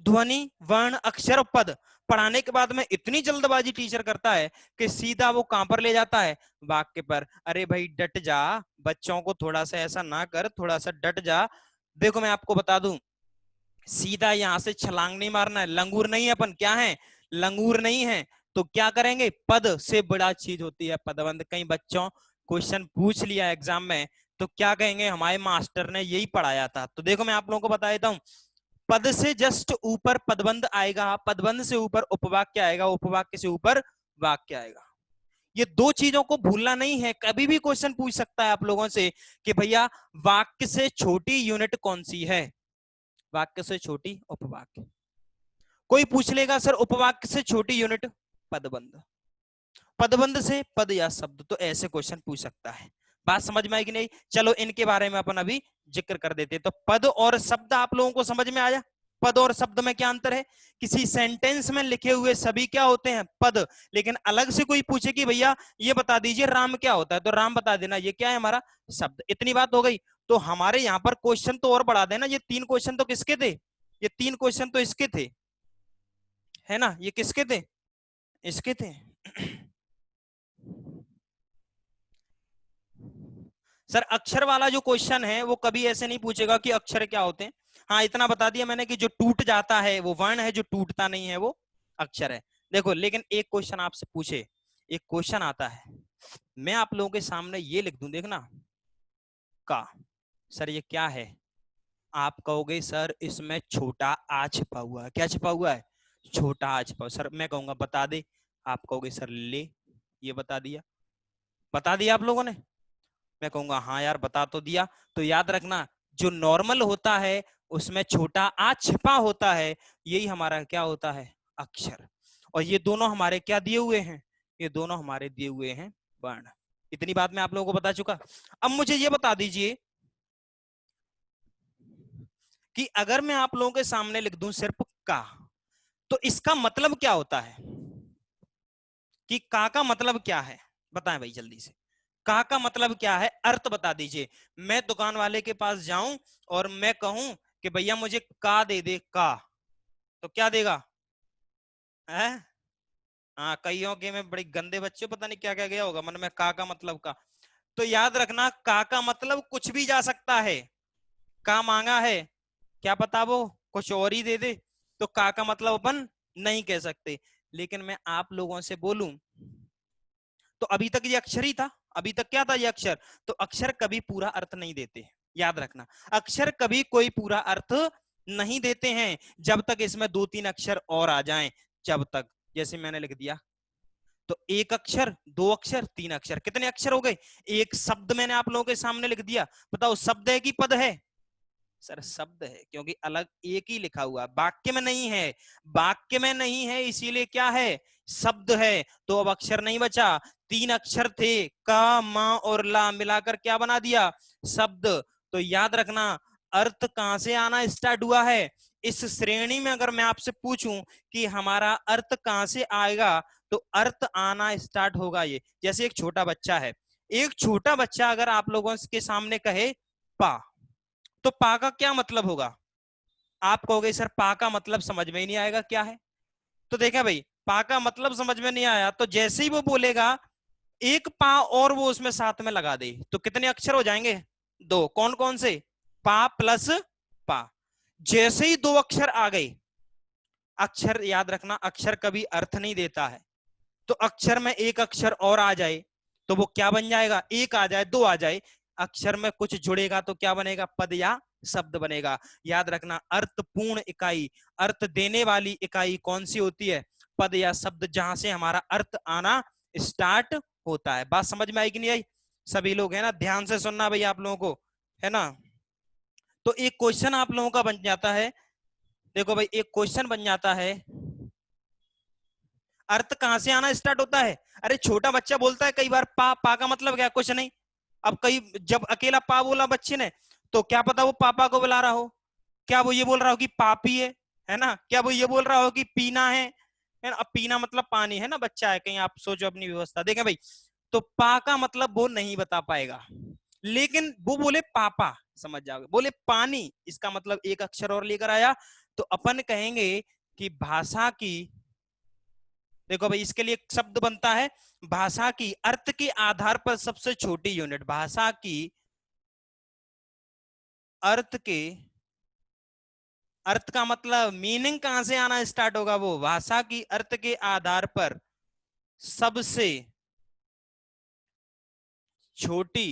ध्वनि वर्ण अक्षर और पद पढ़ाने के बाद में इतनी जल्दबाजी टीचर करता है कि सीधा वो कहां पर ले जाता है? वाक्य पर। अरे भाई डट जा, बच्चों को थोड़ा सा ऐसा ना कर, थोड़ा सा डट जा। देखो मैं आपको बता दूं, सीधा यहां से छलांग नहीं मारना है, लंगूर नहीं है अपन, क्या है? लंगूर नहीं है। तो क्या करेंगे? पद से बड़ा चीज होती है पदबंध। कई बच्चों क्वेश्चन पूछ लिया एग्जाम में, तो क्या कहेंगे? हमारे मास्टर ने यही पढ़ाया था। तो देखो मैं आप लोगों को बता देता हूं, पद से जस्ट ऊपर पदबंध आएगा, पदबंध से ऊपर उपवाक्य आएगा, उपवाक्य से ऊपर वाक्य आएगा। ये दो चीजों को भूलना नहीं है। कभी भी क्वेश्चन पूछ सकता है आप लोगों से कि भैया वाक्य से छोटी यूनिट कौन सी है? वाक्य से छोटी उपवाक्य। कोई पूछ लेगा सर उपवाक्य से छोटी यूनिट पदबंध, पदबंध से पद या शब्द, तो ऐसे क्वेश्चन पूछ सकता है। बात समझ में आई कि नहीं? चलो इनके बारे में अपन अभी जिक्र कर देते हैं। तो पद और शब्द आप लोगों को समझ में आया? पद और शब्द में क्या अंतर है? किसी सेंटेंस में लिखे हुए सभी क्या होते हैं? पद। लेकिन अलग से कोई पूछे कि भैया ये बता दीजिए राम क्या होता है, तो राम बता देना, ये क्या है? हमारा शब्द। इतनी बात हो गई। तो हमारे यहाँ पर क्वेश्चन तो और बढ़ा देना, ये 3 क्वेश्चन तो किसके थे? ये 3 क्वेश्चन तो इसके थे, है ना? ये किसके थे? इसके थे। सर अक्षर वाला जो क्वेश्चन है वो कभी ऐसे नहीं पूछेगा कि अक्षर क्या होते हैं। हाँ इतना बता दिया मैंने कि जो टूट जाता है वो वर्ण है, जो टूटता नहीं है वो अक्षर है। देखो लेकिन एक क्वेश्चन आपसे पूछे, एक क्वेश्चन आता है, मैं आप लोगों के सामने ये लिख दूं, देखना, का। सर ये क्या है? आप कहोगे सर इसमें छोटा आ छिपा हुआ है। क्या छिपा हुआ है? छोटा आ छिपा हुआ। सर मैं कहूंगा बता दे, आप कहोगे सर ले, ये बता दिया। बता दिया आप लोगों ने? मैं कहूंगा हाँ यार बता तो दिया। तो याद रखना, जो नॉर्मल होता है उसमें छोटा आ छिपा होता है, यही हमारा क्या होता है? अक्षर। और ये दोनों हमारे क्या दिए हुए हैं? ये दोनों हमारे दिए हुए हैं वर्ण। इतनी बात मैं आप लोगों को बता चुका। अब मुझे ये बता दीजिए कि अगर मैं आप लोगों के सामने लिख दूं सिर्फ का, तो इसका मतलब क्या होता है? कि का मतलब क्या है? बताएं भाई जल्दी से। का मतलब क्या है? अर्थ बता दीजिए। मैं दुकान वाले के पास जाऊं और मैं कहूं कि भैया मुझे का दे दे, का, तो क्या देगा? है? हाँ, कईयों के में बड़े गंदे बच्चे, पता नहीं क्या क्या गया होगा मन में, का मतलब का। तो याद रखना, का मतलब कुछ भी जा सकता है। का मांगा है, क्या पता वो कुछ और ही दे दे, तो का मतलब अपन नहीं कह सकते। लेकिन मैं आप लोगों से बोलूं, तो अभी तक ये अक्षर ही था, अभी तक क्या था ये अक्षर। तो अक्षर कभी पूरा अर्थ नहीं देते, याद रखना। अक्षर कभी कोई पूरा अर्थ नहीं देते हैं, जब तक इसमें 2-3 अक्षर और आ जाएं। जब तक, जैसे मैंने लिख दिया, तो एक अक्षर, 2 अक्षर, 3 अक्षर, कितने अक्षर हो गए। एक शब्द मैंने आप लोगों के सामने लिख दिया। बताओ शब्द है कि पद है। सर शब्द है, क्योंकि अलग एक ही लिखा हुआ, वाक्य में नहीं है। वाक्य में नहीं है, इसीलिए क्या है, शब्द है। तो अब अक्षर नहीं बचा, 3 अक्षर थे, का, मा और ला, मिलाकर क्या बना दिया, शब्द। तो याद रखना, अर्थ कहां से आना स्टार्ट हुआ है। इस श्रेणी में अगर मैं आपसे पूछूं कि हमारा अर्थ कहां से आएगा, तो अर्थ आना स्टार्ट होगा ये, जैसे एक छोटा बच्चा है। एक छोटा बच्चा अगर आप लोगों के सामने कहे पा, तो पा का क्या मतलब होगा। आप कहोगे सर पा का मतलब समझ में ही नहीं आएगा क्या है। तो देखा भाई, पा का मतलब समझ में नहीं आया, तो जैसे ही वो बोलेगा एक पा और वो उसमें साथ में लगा दे, तो कितने अक्षर हो जाएंगे, 2। कौन कौन से, पा प्लस पा। जैसे ही 2 अक्षर आ गए, अक्षर याद रखना, अक्षर कभी अर्थ नहीं देता है। तो अक्षर में एक अक्षर और आ जाए, तो वो क्या बन जाएगा, एक आ जाए, 2 आ जाए, अक्षर में कुछ जुड़ेगा तो क्या बनेगा, पद या शब्द बनेगा। याद रखना, अर्थपूर्ण इकाई, अर्थ देने वाली इकाई कौन सी होती है, पद या शब्द, जहां से हमारा अर्थ आना स्टार्ट होता है। बात समझ में आई कि नहीं आई, सभी लोग है ना, ध्यान से सुनना भाई आप लोगों को, है ना। तो एक क्वेश्चन आप लोगों का बन जाता है, देखो भाई एक क्वेश्चन बन जाता है, अर्थ कहां से आना स्टार्ट होता है। अरे छोटा बच्चा बोलता है कई बार पा, पा का मतलब क्या, कुछ नहीं। अब कई, जब अकेला पा बोला बच्चे ने, तो क्या पता वो पापा को बुला रहा हो, क्या वो ये बोल रहा हो कि पापी है ना, क्या वो ये बोल रहा हो कि पीना है ना। अब पीना मतलब पानी है ना, बच्चा है, कहीं आप सोचो अपनी व्यवस्था देखें भाई। तो पा का मतलब वो नहीं बता पाएगा, लेकिन वो बोले पापा, समझ जाओगे, बोले पानी, इसका मतलब एक अक्षर और लेकर आया। तो अपन कहेंगे कि भाषा की, देखो भाई इसके लिए एक शब्द बनता है, भाषा की अर्थ के आधार पर सबसे छोटी यूनिट, भाषा की अर्थ के, अर्थ का मतलब मीनिंग कहां से आना स्टार्ट होगा, वो भाषा की अर्थ के आधार पर सबसे छोटी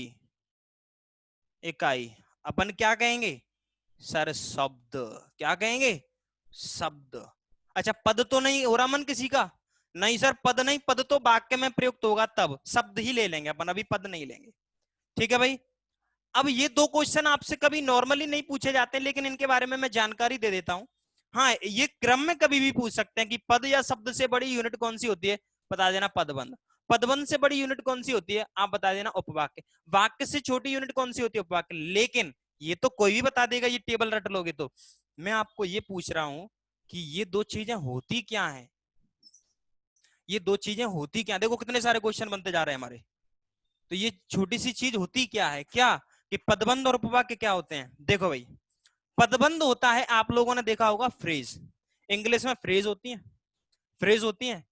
इकाई अपन क्या कहेंगे, सर शब्द। क्या कहेंगे, शब्द। अच्छा पद तो नहीं हो रहा मन किसी का, नहीं सर पद नहीं, पद तो वाक्य में प्रयुक्त होगा तब, शब्द ही ले लेंगे अपन, अभी पद नहीं लेंगे। ठीक है भाई। अब ये 2 क्वेश्चन आपसे कभी नॉर्मली नहीं पूछे जाते, लेकिन इनके बारे में मैं जानकारी दे देता हूं। हाँ, ये क्रम में कभी भी पूछ सकते हैं कि पद या शब्द से बड़ी यूनिट कौन सी होती है, बता देना पदबंध। पदबंध से बड़ी यूनिट कौन सी होती है, आप बता देना उपवाक्य। वाक्य से छोटी यूनिट कौन सी होती है, उपवाक्य। लेकिन ये तो कोई भी बता देगा, ये टेबल रट लोगे तो। मैं आपको ये पूछ रहा हूं कि ये 2 चीजें होती क्या है, ये 2 चीजें होती क्या, देखो कितने सारे क्वेश्चन बनते जा रहे हैं हमारे। तो ये छोटी सी चीज होती क्या है, क्या कि पदबंध और उपवाक्य क्या होते हैं। देखो भाई, पदबंध होता है, आप लोगों ने देखा होगा फ्रेज, इंग्लिश में फ्रेज होती है, फ्रेज होती है,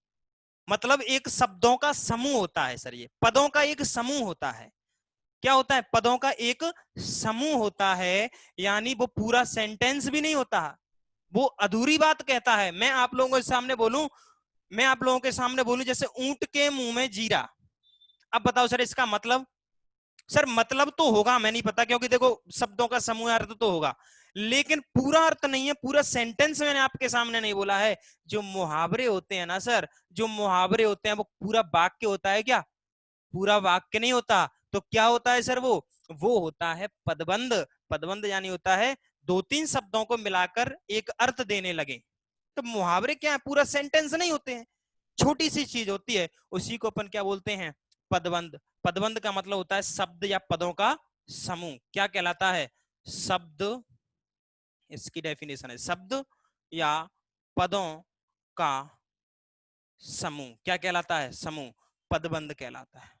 मतलब एक शब्दों का समूह होता है सर, ये पदों का एक समूह होता है। क्या होता है, पदों का एक समूह होता है, यानी वो पूरा सेंटेंस भी नहीं होता, वो अधूरी बात कहता है। मैं आप लोगों के सामने बोलूं, मैं आप लोगों के सामने बोलूं जैसे ऊंट के मुंह में जीरा। अब बताओ सर इसका मतलब, सर मतलब तो होगा, मैं नहीं पता, क्योंकि देखो शब्दों का समूह अर्थ तो होगा, लेकिन पूरा अर्थ नहीं है, पूरा सेंटेंस मैंने आपके सामने नहीं बोला है। जो मुहावरे होते हैं ना सर, जो मुहावरे होते हैं वो पूरा वाक्य होता है क्या, पूरा वाक्य नहीं होता। तो क्या होता है सर, वो होता है पदबंध। पदबंध यानी होता है 2-3 शब्दों को मिलाकर एक अर्थ देने लगे। तो मुहावरे क्या है, पूरा सेंटेंस नहीं होते हैं, छोटी सी चीज होती है, उसी को अपन क्या बोलते हैं, पदबंध। पदबंध का मतलब होता है शब्द या पदों का समूह। क्या कहलाता है, शब्द, इसकी डेफिनेशन है शब्द या पदों का समूह। क्या कहलाता है, समूह, पदबंध कहलाता है।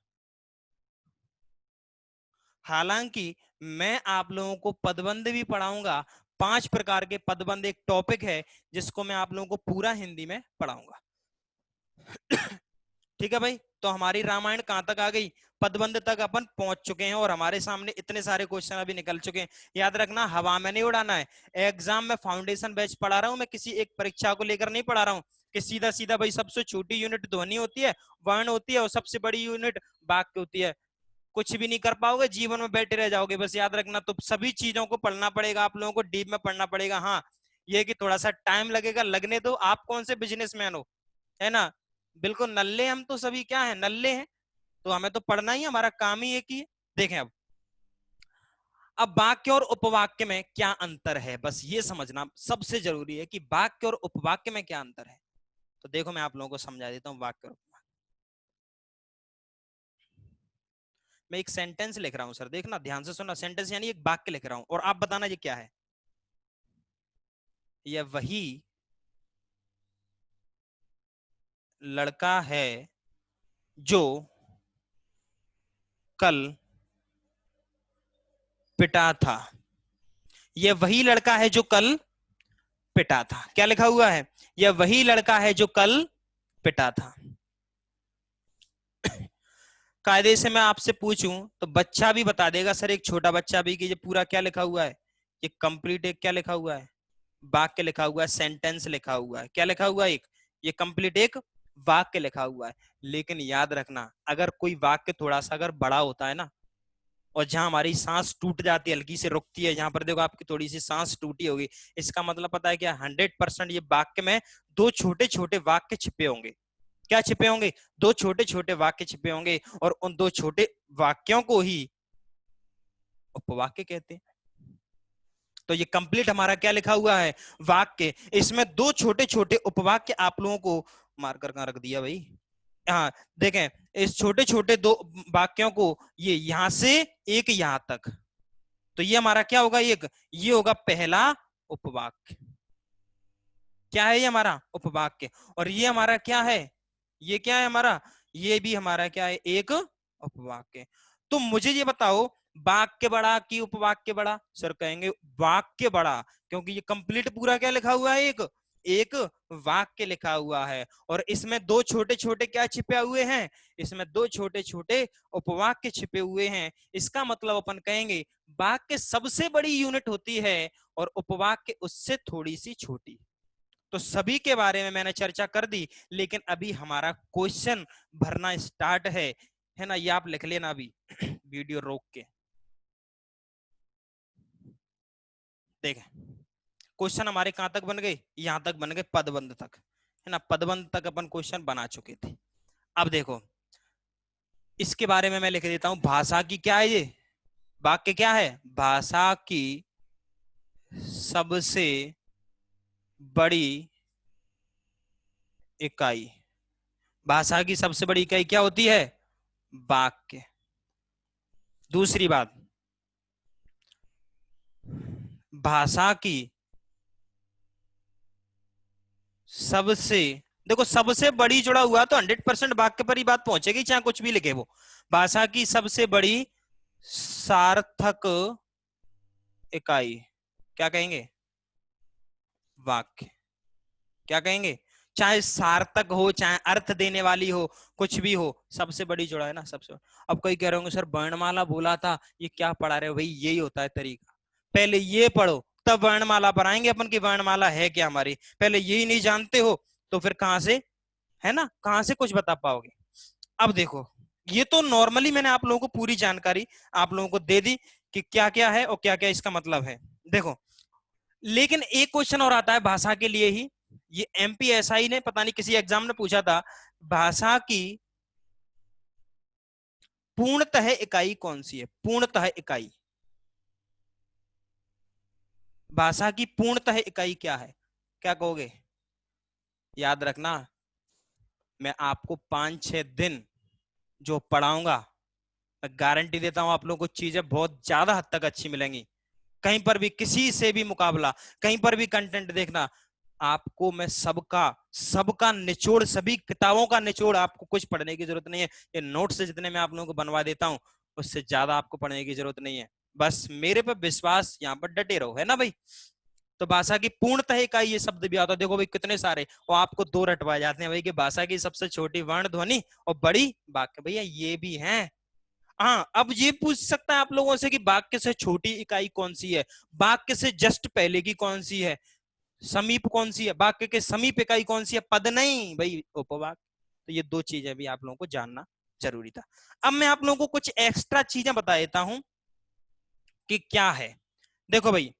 हालांकि मैं आप लोगों को पदबंध भी पढ़ाऊंगा, 5 प्रकार के पदबंध एक टॉपिक है, जिसको मैं आप लोगों को पूरा हिंदी में पढ़ाऊंगा। ठीक है भाई, तो हमारी रामायण कहां तक आ गई, पदबंध तक अपन पहुंच चुके हैं और हमारे सामने इतने सारे क्वेश्चन अभी निकल चुके हैं। याद रखना, हवा में नहीं उड़ाना है। एग्जाम में फाउंडेशन बैच पढ़ा रहा हूं मैं, किसी एक परीक्षा को लेकर नहीं पढ़ा रहा हूं कि सीधा सीधा भाई सबसे छोटी यूनिट ध्वनि होती है, वर्ण होती है, और सबसे बड़ी यूनिट वाक्य होती है। कुछ भी नहीं कर पाओगे, जीवन में बैठे रह जाओगे। बस याद रखना, तो सभी चीजों को पढ़ना पड़ेगा, आप लोगों को डीप में पढ़ना पड़ेगा। हाँ, ये कि थोड़ा सा टाइम लगेगा, लगने दो। आप कौन से बिजनेसमैन हो, है ना, बिल्कुल नल्ले, हम तो सभी क्या है, नल्ले हैं। तो हमें तो पढ़ना ही, हमारा काम ही एक ही है। देखें अब वाक्य और उपवाक्य में क्या अंतर है, बस ये समझना सबसे जरूरी है कि वाक्य और उपवाक्य में क्या अंतर है। तो देखो मैं आप लोगों को समझा देता हूँ वाक्य और उपवाक्य। मैं एक सेंटेंस लिख रहा हूं सर, देखना ध्यान से सुनना। सेंटेंस यानी एक वाक्य लिख रहा हूं और आप बताना ये क्या है। यह वही लड़का है जो कल पिटा था। यह वही लड़का है जो कल पिटा था। क्या लिखा हुआ है, यह वही लड़का है जो कल पिटा था। कायदे से मैं आपसे पूछूं तो बच्चा भी बता देगा सर, एक छोटा बच्चा भी, कि ये पूरा क्या लिखा हुआ है। ये कंप्लीट एक क्या लिखा हुआ है, वाक्य लिखा हुआ है, सेंटेंस लिखा हुआ है। क्या लिखा हुआ है, एक ये कंप्लीट एक वाक्य लिखा हुआ है। लेकिन याद रखना, अगर कोई वाक्य थोड़ा सा अगर बड़ा होता है ना, और जहां हमारी सांस टूट जाती है, हल्की से रुकती है, जहां पर देखो आपकी थोड़ी सी सांस टूटी होगी, इसका मतलब पता है क्या, 100% ये वाक्य में दो छोटे छोटे वाक्य छिपे होंगे। क्या छिपे होंगे, दो छोटे छोटे वाक्य छिपे होंगे, और उन दो छोटे वाक्यों को ही उपवाक्य कहते हैं। तो ये कंप्लीट हमारा क्या लिखा हुआ है, वाक्य। इसमें दो छोटे छोटे उपवाक्य आप लोगों को मार्कर कहां रख दिया भाई, हाँ देखें, इस छोटे छोटे दो वाक्यों को, ये यहां से एक यहां तक, तो ये हमारा क्या होगा, एक ये होगा पहला उपवाक्य। क्या है ये हमारा उपवाक्य। और ये हमारा क्या है, ये क्या है हमारा, ये भी हमारा क्या है, एक उपवाक्य। तो मुझे ये बताओ, वाक्य बड़ा कि उपवाक्य बड़ा। सर कहेंगे वाक्य बड़ा, क्योंकि ये कंप्लीट पूरा क्या लिखा हुआ है, एक एक वाक्य लिखा हुआ है। और इसमें दो छोटे छोटे क्या छिपे हुए हैं, इसमें दो छोटे छोटे उपवाक्य छिपे हुए हैं। इसका मतलब अपन कहेंगे वाक्य सबसे बड़ी यूनिट होती है और उपवाक्य उससे थोड़ी सी छोटी। तो सभी के बारे में मैंने चर्चा कर दी, लेकिन अभी हमारा क्वेश्चन भरना स्टार्ट है ना। ये आप लिख लेना अभी वीडियो रोक के। देखें, क्वेश्चन हमारे कहां तक बन गए, यहां तक बन गए, पदबंध तक, है ना, पदबंध तक अपन क्वेश्चन बना चुके थे। अब देखो, इसके बारे में मैं लिख देता हूं, भाषा की क्या है ये, वाक्य क्या है, भाषा की सबसे बड़ी इकाई। भाषा की सबसे बड़ी इकाई क्या होती है, वाक्य। दूसरी बात, भाषा की सबसे, देखो सबसे बड़ी जुड़ा हुआ तो 100% वाक्य पर ही बात पहुंचेगी, चाहे कुछ भी लिखे वो। भाषा की सबसे बड़ी सार्थक इकाई क्या कहेंगे, वाक्य। क्या कहेंगे, चाहे सार्थक हो, चाहे अर्थ देने वाली हो, कुछ भी हो, सबसे बड़ी जुड़ा है ना, सबसे। अब कोई कह रहे होंगे सर वर्णमाला बोला था, ये क्या पढ़ा रहे हो भाई, यही होता है तरीका। पहले ये पढ़ो तब वर्णमाला पर आएंगे अपन की वर्णमाला है क्या हमारी। पहले यही नहीं जानते हो तो फिर कहां से, है ना, कहां से कुछ बता पाओगे। अब देखो, ये तो नॉर्मली मैंने आप लोगों को पूरी जानकारी आप लोगों को दे दी कि क्या क्या है और क्या क्या इसका मतलब है। देखो, लेकिन एक क्वेश्चन और आता है भाषा के लिए ही, ये एमपीएसआई ने पता नहीं किसी एग्जाम में पूछा था, भाषा की पूर्णतः इकाई कौन सी है, पूर्णतः इकाई, भाषा की पूर्णतः इकाई क्या है, क्या कहोगे। याद रखना, मैं आपको 5-6 दिन जो पढ़ाऊंगा, मैं गारंटी देता हूं आप लोगों को चीजें बहुत ज्यादा हद तक अच्छी मिलेंगी। कहीं पर भी किसी से भी मुकाबला, कहीं पर भी कंटेंट देखना, आपको मैं सबका सबका निचोड़, सभी किताबों का निचोड़, आपको कुछ पढ़ने की जरूरत नहीं है। ये नोट्स जितने मैं आप लोगों को बनवा देता हूं, उससे ज्यादा आपको पढ़ने की जरूरत नहीं है। बस मेरे पे विश्वास, यहाँ पर डटे रहो, है ना भाई। तो भाषा की पूर्णतः इकाई ये शब्द भी आता है। देखो भाई कितने सारे, और आपको दो रटवाए जाते हैं भाई कि भाषा की सबसे छोटी वर्ण ध्वनि और बड़ी वाक्य, भैया ये भी है। हाँ, अब ये पूछ सकता है आप लोगों से कि वाक्य से छोटी इकाई कौन सी है, वाक्य से जस्ट पहले की कौन सी है, समीप कौन सी है, वाक्य के समीप इकाई कौन सी है, पद नहीं भाई, उपवाक्य। तो ये दो चीजें भी आप लोगों को जानना जरूरी था। अब मैं आप लोगों को कुछ एक्स्ट्रा चीजें बता देता हूं कि क्या है। देखो भाई,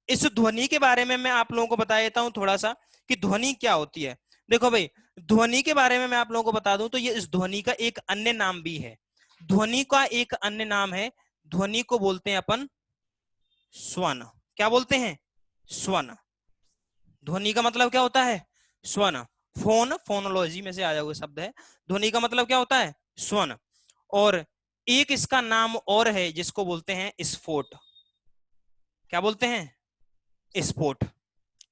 इस ध्वनि के बारे में मैं आप लोगों को बता देता हूं थोड़ा सा कि ध्वनि क्या होती है। देखो भाई, ध्वनि के बारे में मैं आप लोगों को बता दूं तो ये इस ध्वनि का एक अन्य नाम भी है। ध्वनि का एक अन्य नाम है, ध्वनि को बोलते हैं अपन स्वन। क्या बोलते हैं? स्वन। ध्वनि का मतलब क्या होता है? स्वन। फोन, फोनोलॉजी में से आया हुआ शब्द है। ध्वनि का मतलब क्या होता है? स्वन। और एक इसका नाम और है जिसको बोलते हैं स्फोट। क्या बोलते हैं? स्फोट,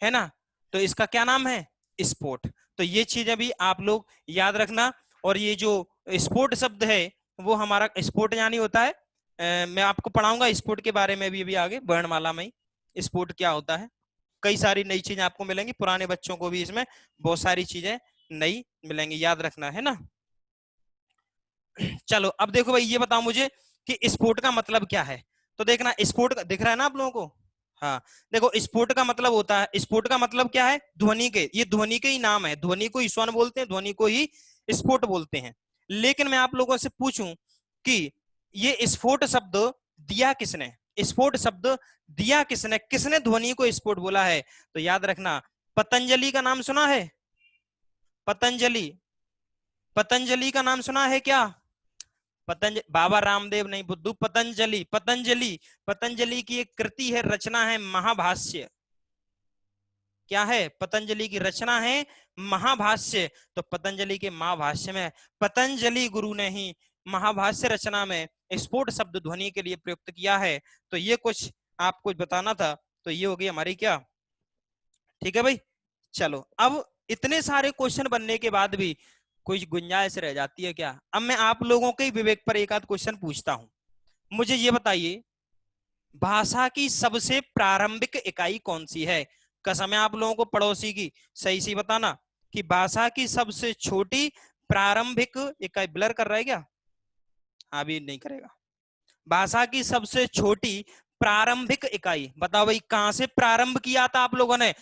है ना। तो इसका क्या नाम है? स्फोट। तो ये चीजें भी आप लोग याद रखना। और ये जो स्फोट शब्द है वो हमारा स्फोट यानी होता है, मैं आपको पढ़ाऊंगा स्फोट के बारे में भी अभी आगे वर्णमाला में ही स्फोट क्या होता है। कई सारी नई चीजें आपको मिलेंगी, पुराने बच्चों को भी इसमें बहुत सारी चीजें नई मिलेंगी, याद रखना है ना। चलो अब देखो भाई, ये बताओ मुझे कि स्फोट का मतलब क्या है। तो देखना, स्फोट का दिख रहा है ना आप लोगों को। हाँ, देखो स्फोट का मतलब होता है, स्फोट का मतलब क्या है? ध्वनि के, ये ध्वनि के ही नाम है। ध्वनि को ही स्वन बोलते हैं, ध्वनि को ही स्फोट बोलते हैं। लेकिन मैं आप लोगों से पूछूं कि ये स्फोट शब्द दिया किसने? स्फोट शब्द दिया किसने? किसने ध्वनि को स्फोट बोला है? तो याद रखना, पतंजलि का नाम सुना है? पतंजलि, पतंजलि का नाम सुना है क्या? पतंजलि, बाबा रामदेव नहीं बुद्धू, पतंजलि। पतंजलि, पतंजलि की एक कृति है, रचना है महाभाष्य। क्या है? पतंजलि की रचना है महाभाष्य। तो पतंजलि के महाभाष्य में पतंजलि गुरु ने ही महाभाष्य रचना में स्फोट शब्द ध्वनि के लिए प्रयुक्त किया है। तो ये कुछ आपको बताना था। तो ये होगी हमारी क्या, ठीक है भाई। चलो, अब इतने सारे क्वेश्चन बनने के बाद भी कुछ गुंजाइश रह जाती है क्या? अब मैं आप लोगों के विवेक पर एक आध क्वेश्चन पूछता हूं। मुझे ये बताइए, भाषा की सबसे प्रारंभिक इकाई कौन सी है? कसम है आप लोगों को पड़ोसी की, सही सी बताना कि भाषा की सबसे छोटी प्रारंभिक इकाई। ब्लर कर रहा है क्या? अभी नहीं करेगा। भाषा की सबसे छोटी प्रारंभिक इकाई बताओ भाई, कहां से प्रारंभ किया था आप लोगों ने?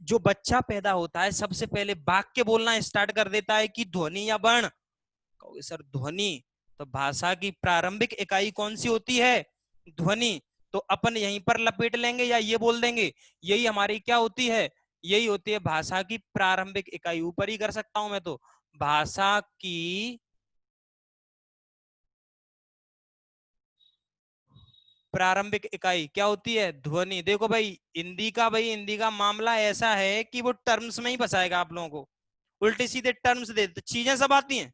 जो बच्चा पैदा होता है सबसे पहले वाक्य बोलना स्टार्ट कर देता है कि ध्वनि या वर्ण? कहोगे सर ध्वनि। तो भाषा की प्रारंभिक इकाई कौन सी होती है? ध्वनि। तो अपन यहीं पर लपेट लेंगे या ये बोल देंगे, यही हमारी क्या होती है? यही होती है भाषा की प्रारंभिक इकाई। ऊपर ही कर सकता हूं मैं तो, भाषा की प्रारंभिक इकाई क्या होती है? ध्वनि। देखो भाई, हिंदी का मामला ऐसा है कि वो टर्म्स में ही फंसाएगा आप लोगों को। उल्टे सीधे टर्म्स दे तो चीजें सब आती हैं,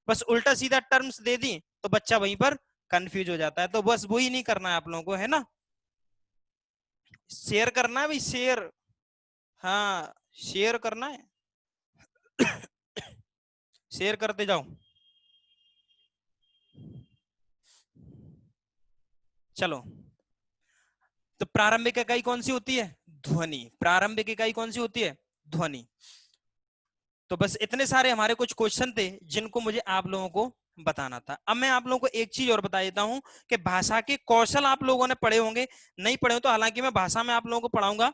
बस उल्टा सीधा टर्म्स दे दी तो बच्चा वहीं पर कंफ्यूज हो जाता है। तो बस वही नहीं करना है आप लोगों को, है ना। शेयर करना है भाई, शेयर। हाँ, शेयर करना है। शेयर करते जाओ। चलो, तो प्रारंभिक इकाई कौन सी होती है? ध्वनि। प्रारंभिक इकाई कौन सी होती है? ध्वनि। तो बस इतने सारे हमारे कुछ क्वेश्चन थे जिनको मुझे आप लोगों को बताना था। अब मैं आप लोगों को एक चीज और बता देता हूं कि भाषा के कौशल आप लोगों ने पढ़े होंगे, नहीं पढ़े हो तो हालांकि मैं भाषा में आप लोगों को पढ़ाऊंगा।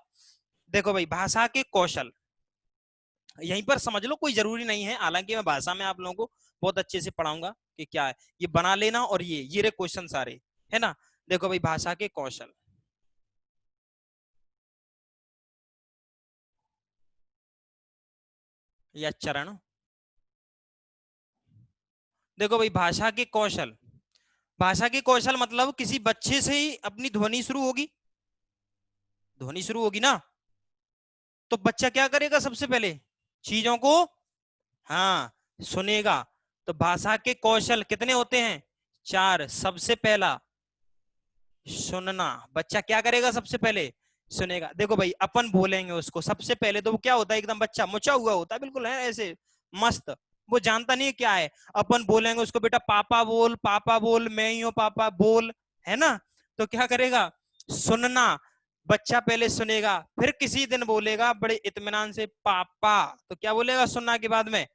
देखो भाई, भाषा के कौशल यहीं पर समझ लो, कोई जरूरी नहीं है, हालांकि मैं भाषा में आप लोगों को बहुत अच्छे से पढ़ाऊंगा कि क्या है। ये बना लेना, और ये रे क्वेश्चन सारे, है ना। देखो भाई, भाषा के कौशल या चरण। देखो भाई, भाषा के कौशल, भाषा के कौशल मतलब किसी बच्चे से ही अपनी ध्वनि शुरू होगी। ध्वनि शुरू होगी ना, तो बच्चा क्या करेगा? सबसे पहले चीजों को, हाँ, सुनेगा। तो भाषा के कौशल कितने होते हैं? चार। सबसे पहला सुनना। बच्चा क्या करेगा? सबसे पहले सुनेगा। देखो भाई, अपन बोलेंगे उसको सबसे पहले तो वो क्या होता है? एकदम बच्चा मुचा हुआ होता है, बिल्कुल है ऐसे मस्त, वो जानता नहीं है क्या है। अपन बोलेंगे उसको, बेटा पापा बोल, मैं ही हूं पापा बोल, है ना। तो क्या करेगा? सुनना। बच्चा पहले सुनेगा, फिर किसी दिन बोलेगा बड़े इत्मीनान से पापा। तो क्या बोलेगा सुनना के बाद में?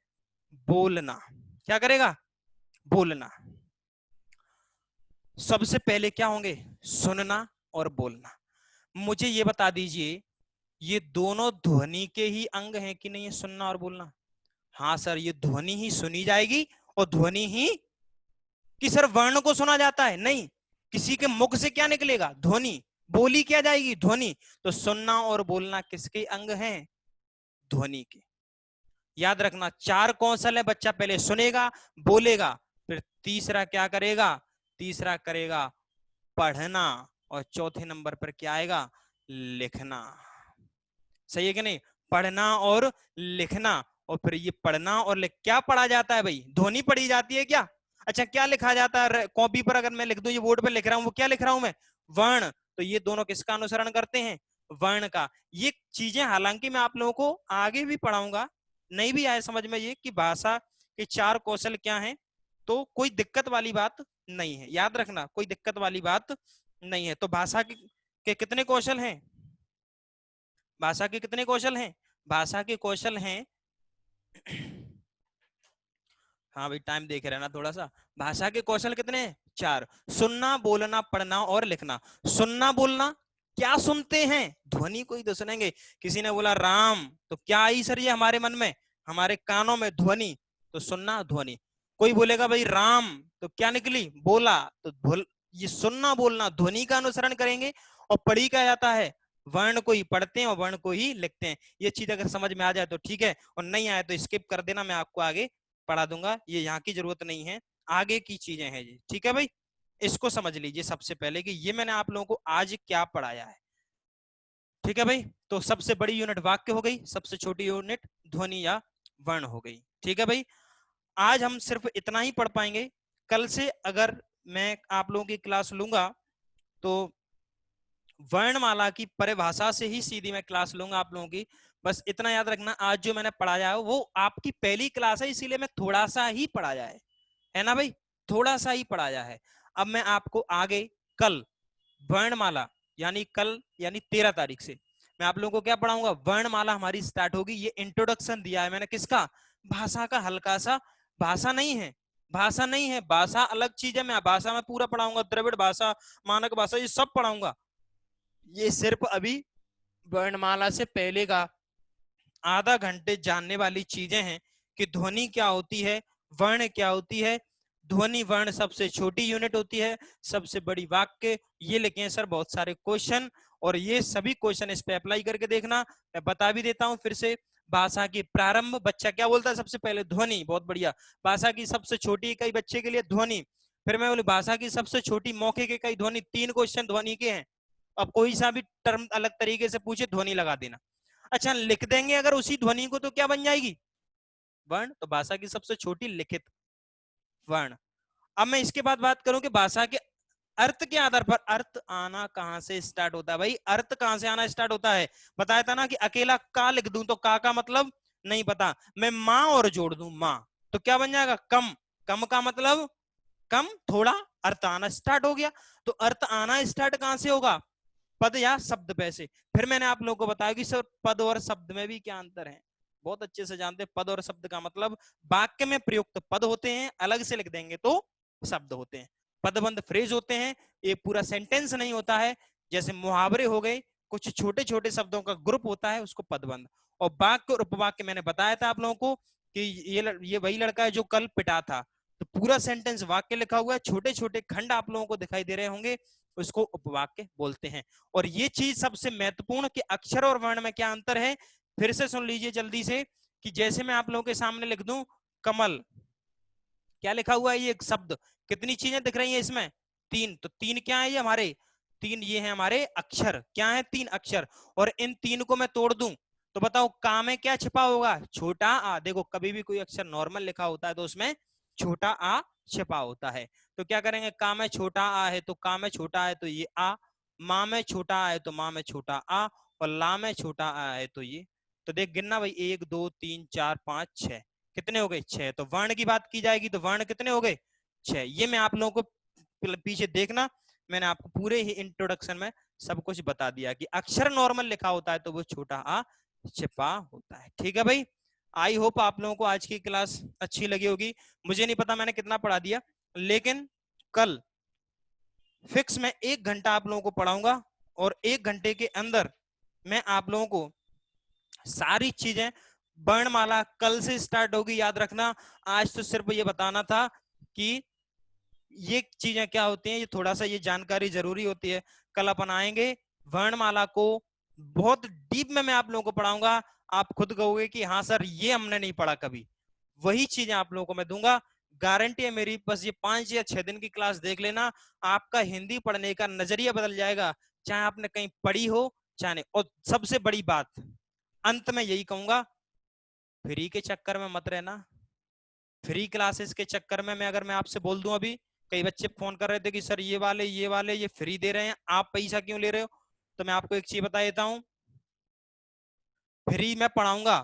बोलना। क्या करेगा? बोलना। सबसे पहले क्या होंगे? सुनना और बोलना। मुझे ये बता दीजिए, ये दोनों ध्वनि के ही अंग हैं कि नहीं है, सुनना और बोलना? हाँ सर, ये ध्वनि ही सुनी जाएगी और ध्वनि ही कि सर वर्ण को सुना जाता है? नहीं, किसी के मुख से क्या निकलेगा? ध्वनि। बोली क्या जाएगी? ध्वनि। तो सुनना और बोलना किसके अंग हैं? ध्वनि के। याद रखना, 4 कौशल है। बच्चा पहले सुनेगा, बोलेगा, फिर तीसरा क्या करेगा? तीसरा करेगा पढ़ना, और चौथे नंबर पर क्या आएगा? लिखना। सही है कि नहीं? पढ़ना और लिखना। और फिर ये पढ़ना और क्या पढ़ा जाता है भाई? ध्वनि पढ़ी जाती है क्या? अच्छा, क्या लिखा जाता है कॉपी पर? अगर मैं लिख दूं, ये बोर्ड पे लिख रहा हूं, वो क्या लिख रहा हूं मैं? वर्ण। तो ये दोनों किसका अनुसरण करते हैं? वर्ण का। ये चीजें हालांकि मैं आप लोगों को आगे भी पढ़ाऊंगा, नहीं भी आए समझ में ये कि भाषा के 4 कौशल क्या हैं, तो कोई दिक्कत वाली बात नहीं है। याद रखना, कोई दिक्कत वाली बात नहीं है। तो भाषा के कितने कौशल हैं? भाषा के कितने कौशल हैं? भाषा के कौशल हैं हाँ भाई, टाइम देख रहे हैं ना थोड़ा सा। भाषा के कौशल कितने हैं? 4। सुनना, बोलना, पढ़ना और लिखना। सुनना बोलना, क्या सुनते हैं? ध्वनि को ही तो सुनेंगे। किसी ने बोला राम, तो क्या आई सर ये हमारे मन में, हमारे कानों में? ध्वनि। तो सुनना ध्वनि। कोई बोलेगा भाई राम, तो क्या निकली? बोला। तो ये सुनना बोलना ध्वनि का अनुसरण करेंगे। और पढ़ी क्या जाता है? वर्ण को ही पढ़ते हैं और वर्ण को ही लिखते हैं। ये चीज अगर समझ में आ जाए तो ठीक है, और नहीं आए तो स्किप कर देना, मैं आपको आगे पढ़ा दूंगा। ये यहाँ की जरूरत नहीं है, आगे की चीजें हैं जी। ठीक है भाई, इसको समझ लीजिए सबसे पहले कि ये मैंने आप लोगों को आज क्या पढ़ाया है। ठीक है भाई, तो सबसे बड़ी यूनिट वाक्य हो गई, सबसे छोटी यूनिट ध्वनि या वर्ण हो गई। ठीक है भाई, आज हम सिर्फ इतना ही पढ़ पाएंगे। कल से अगर मैं आप लोगों की क्लास लूंगा तो वर्णमाला की परिभाषा से ही सीधी मैं क्लास लूंगा आप लोगों की। बस इतना याद रखना, आज जो मैंने पढ़ाया है वो आपकी पहली क्लास है, इसीलिए मैं थोड़ा सा ही पढ़ाया है ना भाई? थोड़ा सा ही पढ़ाया है। अब मैं आपको आगे कल वर्णमाला, यानी कल यानी 13 तारीख से मैं आप लोगों को क्या पढ़ाऊंगा? वर्णमाला हमारी स्टार्ट होगी। ये इंट्रोडक्शन दिया है मैंने किसका? भाषा का, हल्का सा। भाषा नहीं है, भाषा नहीं है, भाषा अलग चीज है। मैं भाषा में पूरा पढ़ाऊंगा, द्रविड़ भाषा, मानक भाषा, ये सब पढ़ाऊंगा। ये सिर्फ अभी वर्णमाला से पहले का आधा घंटे जानने वाली चीजें हैं कि ध्वनि क्या होती है, वर्ण क्या होती है। ध्वनि वर्ण सबसे छोटी यूनिट होती है, सबसे बड़ी वाक्य। ये लिखे हैं सर बहुत सारे क्वेश्चन, और ये सभी क्वेश्चन इस पे अप्लाई करके देखना। मैं बता भी देता हूं फिर से। भाषा की प्रारंभ, बच्चा क्या बोलता है सबसे पहले? ध्वनि। बहुत बढ़िया। भाषा की सबसे छोटी इकाई बच्चे के लिए ध्वनि। फिर मैं बोली भाषा की सबसे छोटी मौखिक इकाई ध्वनि। 3 क्वेश्चन ध्वनि के हैं। अब कोई सा भी टर्म अलग तरीके से पूछे, ध्वनि लगा देना। अच्छा, लिख देंगे अगर उसी ध्वनि को तो क्या बन जाएगी? वर्ण। तो भाषा की सबसे छोटी लिखित वर्ण। अब मैं इसके बाद बात करूं कि भाषा के अर्थ के आधार पर अर्थ आना कहां से स्टार्ट होता है भाई? अर्थ कहां से आना स्टार्ट होता है? बताया था ना कि अकेला का लिख दूं तो का मतलब नहीं पता, मैं मां और जोड़ दूं मां, तो क्या बन जाएगा? कम। कम का मतलब कम, थोड़ा, अर्थ आना स्टार्ट हो गया। तो अर्थ आना स्टार्ट कहां से होगा? पद या शब्द पे से। फिर मैंने आप लोगों को बताया कि सर पद और शब्द में भी क्या अंतर है। बहुत अच्छे से जानते हैं। पद और शब्द का मतलब वाक्य में प्रयुक्त पद होते हैं, अलग से लिख देंगे तो शब्द होते हैं। पदबंध फ्रेज होते हैं, ये पूरा सेंटेंस नहीं होता है। जैसे मुहावरे हो गए, कुछ छोटे छोटे शब्दों का ग्रुप होता है, उसको पदबंध। और वाक्य और उपवाक्य मैंने बताया था आप लोगों को कि ये वही लड़का है जो कल पिटा था। तो पूरा सेंटेंस वाक्य लिखा हुआ है, छोटे छोटे खंड आप लोगों को दिखाई दे रहे होंगे, उसको उपवाक्य बोलते हैं। और ये चीज सबसे महत्वपूर्ण कि अक्षर और वर्ण में क्या अंतर है, फिर से सुन लीजिए जल्दी से। कि जैसे मैं आप लोगों के सामने लिख दूं कमल, क्या लिखा हुआ है? ये एक शब्द। कितनी चीजें दिख रही हैं इसमें? 3। तो 3 क्या है ये हमारे? 3 ये है हमारे अक्षर। क्या है? 3 अक्षर। और इन 3 को मैं तोड़ दूं तो बताओ का में क्या छिपा होगा? छोटा आ। देखो कभी भी कोई अक्षर नॉर्मल लिखा होता है तो उसमें छोटा आ छिपा होता है। तो क्या करेंगे? का में छोटा आ है तो का में छोटा है तो ये आ, माँ में छोटा आ है तो माँ में छोटा आ, और ला में छोटा आ है तो ये। तो देख गिनना भाई, 1 2 3 4 5 6। कितने हो गए? 6। तो वर्ण की बात की जाएगी तो वर्ण कितने हो गए? 6। ये मैं आप लोगों को पीछे देखना मैंने आपको पूरे ही इंट्रोडक्शन में सब कुछ बता दिया कि अक्षर नॉर्मल लिखा होता है तो वो छोटा आ छिपा होता है। ठीक है भाई, आई होप आप लोगों को आज की क्लास अच्छी लगी होगी। मुझे नहीं पता मैंने कितना पढ़ा दिया, लेकिन कल फिक्स मैं 1 घंटा आप लोगों को पढ़ाऊंगा और 1 घंटे के अंदर मैं आप लोगों को सारी चीजें, वर्णमाला कल से स्टार्ट होगी, याद रखना। आज तो सिर्फ ये बताना था कि ये चीजें क्या होती हैं, ये थोड़ा सा ये जानकारी जरूरी होती है। कल अपन आएंगे वर्णमाला को बहुत डीप में मैं आप लोगों को पढ़ाऊंगा। आप खुद कहोगे कि हाँ सर ये हमने नहीं पढ़ा कभी, वही चीजें आप लोगों को मैं दूंगा। गारंटी है मेरी, बस ये 5 या 6 दिन की क्लास देख लेना, आपका हिंदी पढ़ने का नजरिया बदल जाएगा, चाहे आपने कहीं पढ़ी हो चाहे नहीं। और सबसे बड़ी बात अंत में यही कहूंगा, फ्री के चक्कर में मत रहना। फ्री क्लासेस के चक्कर में अगर मैं आपसे बोल दूं, अभी कई बच्चे फोन कर रहे थे कि सर ये वाले ये फ्री दे रहे हैं, आप पैसा क्यों ले रहे हो? तो मैं आपको एक चीज बता देता हूं, फ्री में पढ़ाऊंगा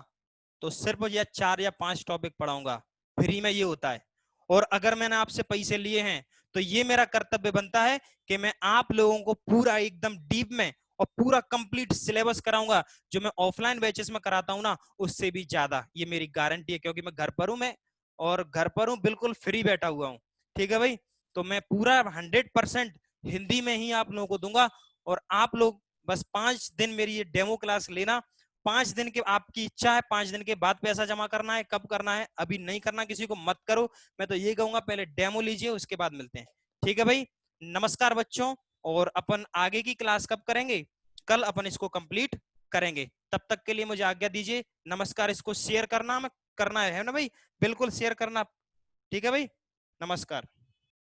तो सिर्फ या 4 या 5 टॉपिक पढ़ाऊंगा, फ्री में ये होता है। और अगर मैंने आपसे पैसे लिए हैं तो ये मेरा कर्तव्य बनता है कि मैं आप लोगों को पूरा एकदम डीप में और पूरा कंप्लीट सिलेबस कराऊंगा। जो मैं ऑफलाइन बैचेस में कराता हूं ना, उससे भी ज्यादा, ये मेरी गारंटी है, क्योंकि मैं घर पर हूं, मैं और घर पर हूं, बिल्कुल फ्री बैठा हुआ हूं। ठीक है भाई, तो मैं पूरा 100% हिंदी में ही आप लोगों को दूंगा। और आप लोग बस 5 दिन मेरी ये डेमो क्लास लेना। 5 दिन के आपकी इच्छा है, 5 दिन के बाद पैसा जमा करना है, कब करना है अभी नहीं करना, किसी को मत करो। मैं तो ये कहूंगा पहले डेमो लीजिए, उसके बाद मिलते हैं। ठीक है भाई, नमस्कार बच्चों। और अपन आगे की क्लास कब करेंगे? कल अपन इसको कंप्लीट करेंगे। तब तक के लिए मुझे आज्ञा दीजिए, नमस्कार। इसको शेयर करना करना है ना भाई, बिल्कुल शेयर करना। ठीक है भाई, नमस्कार।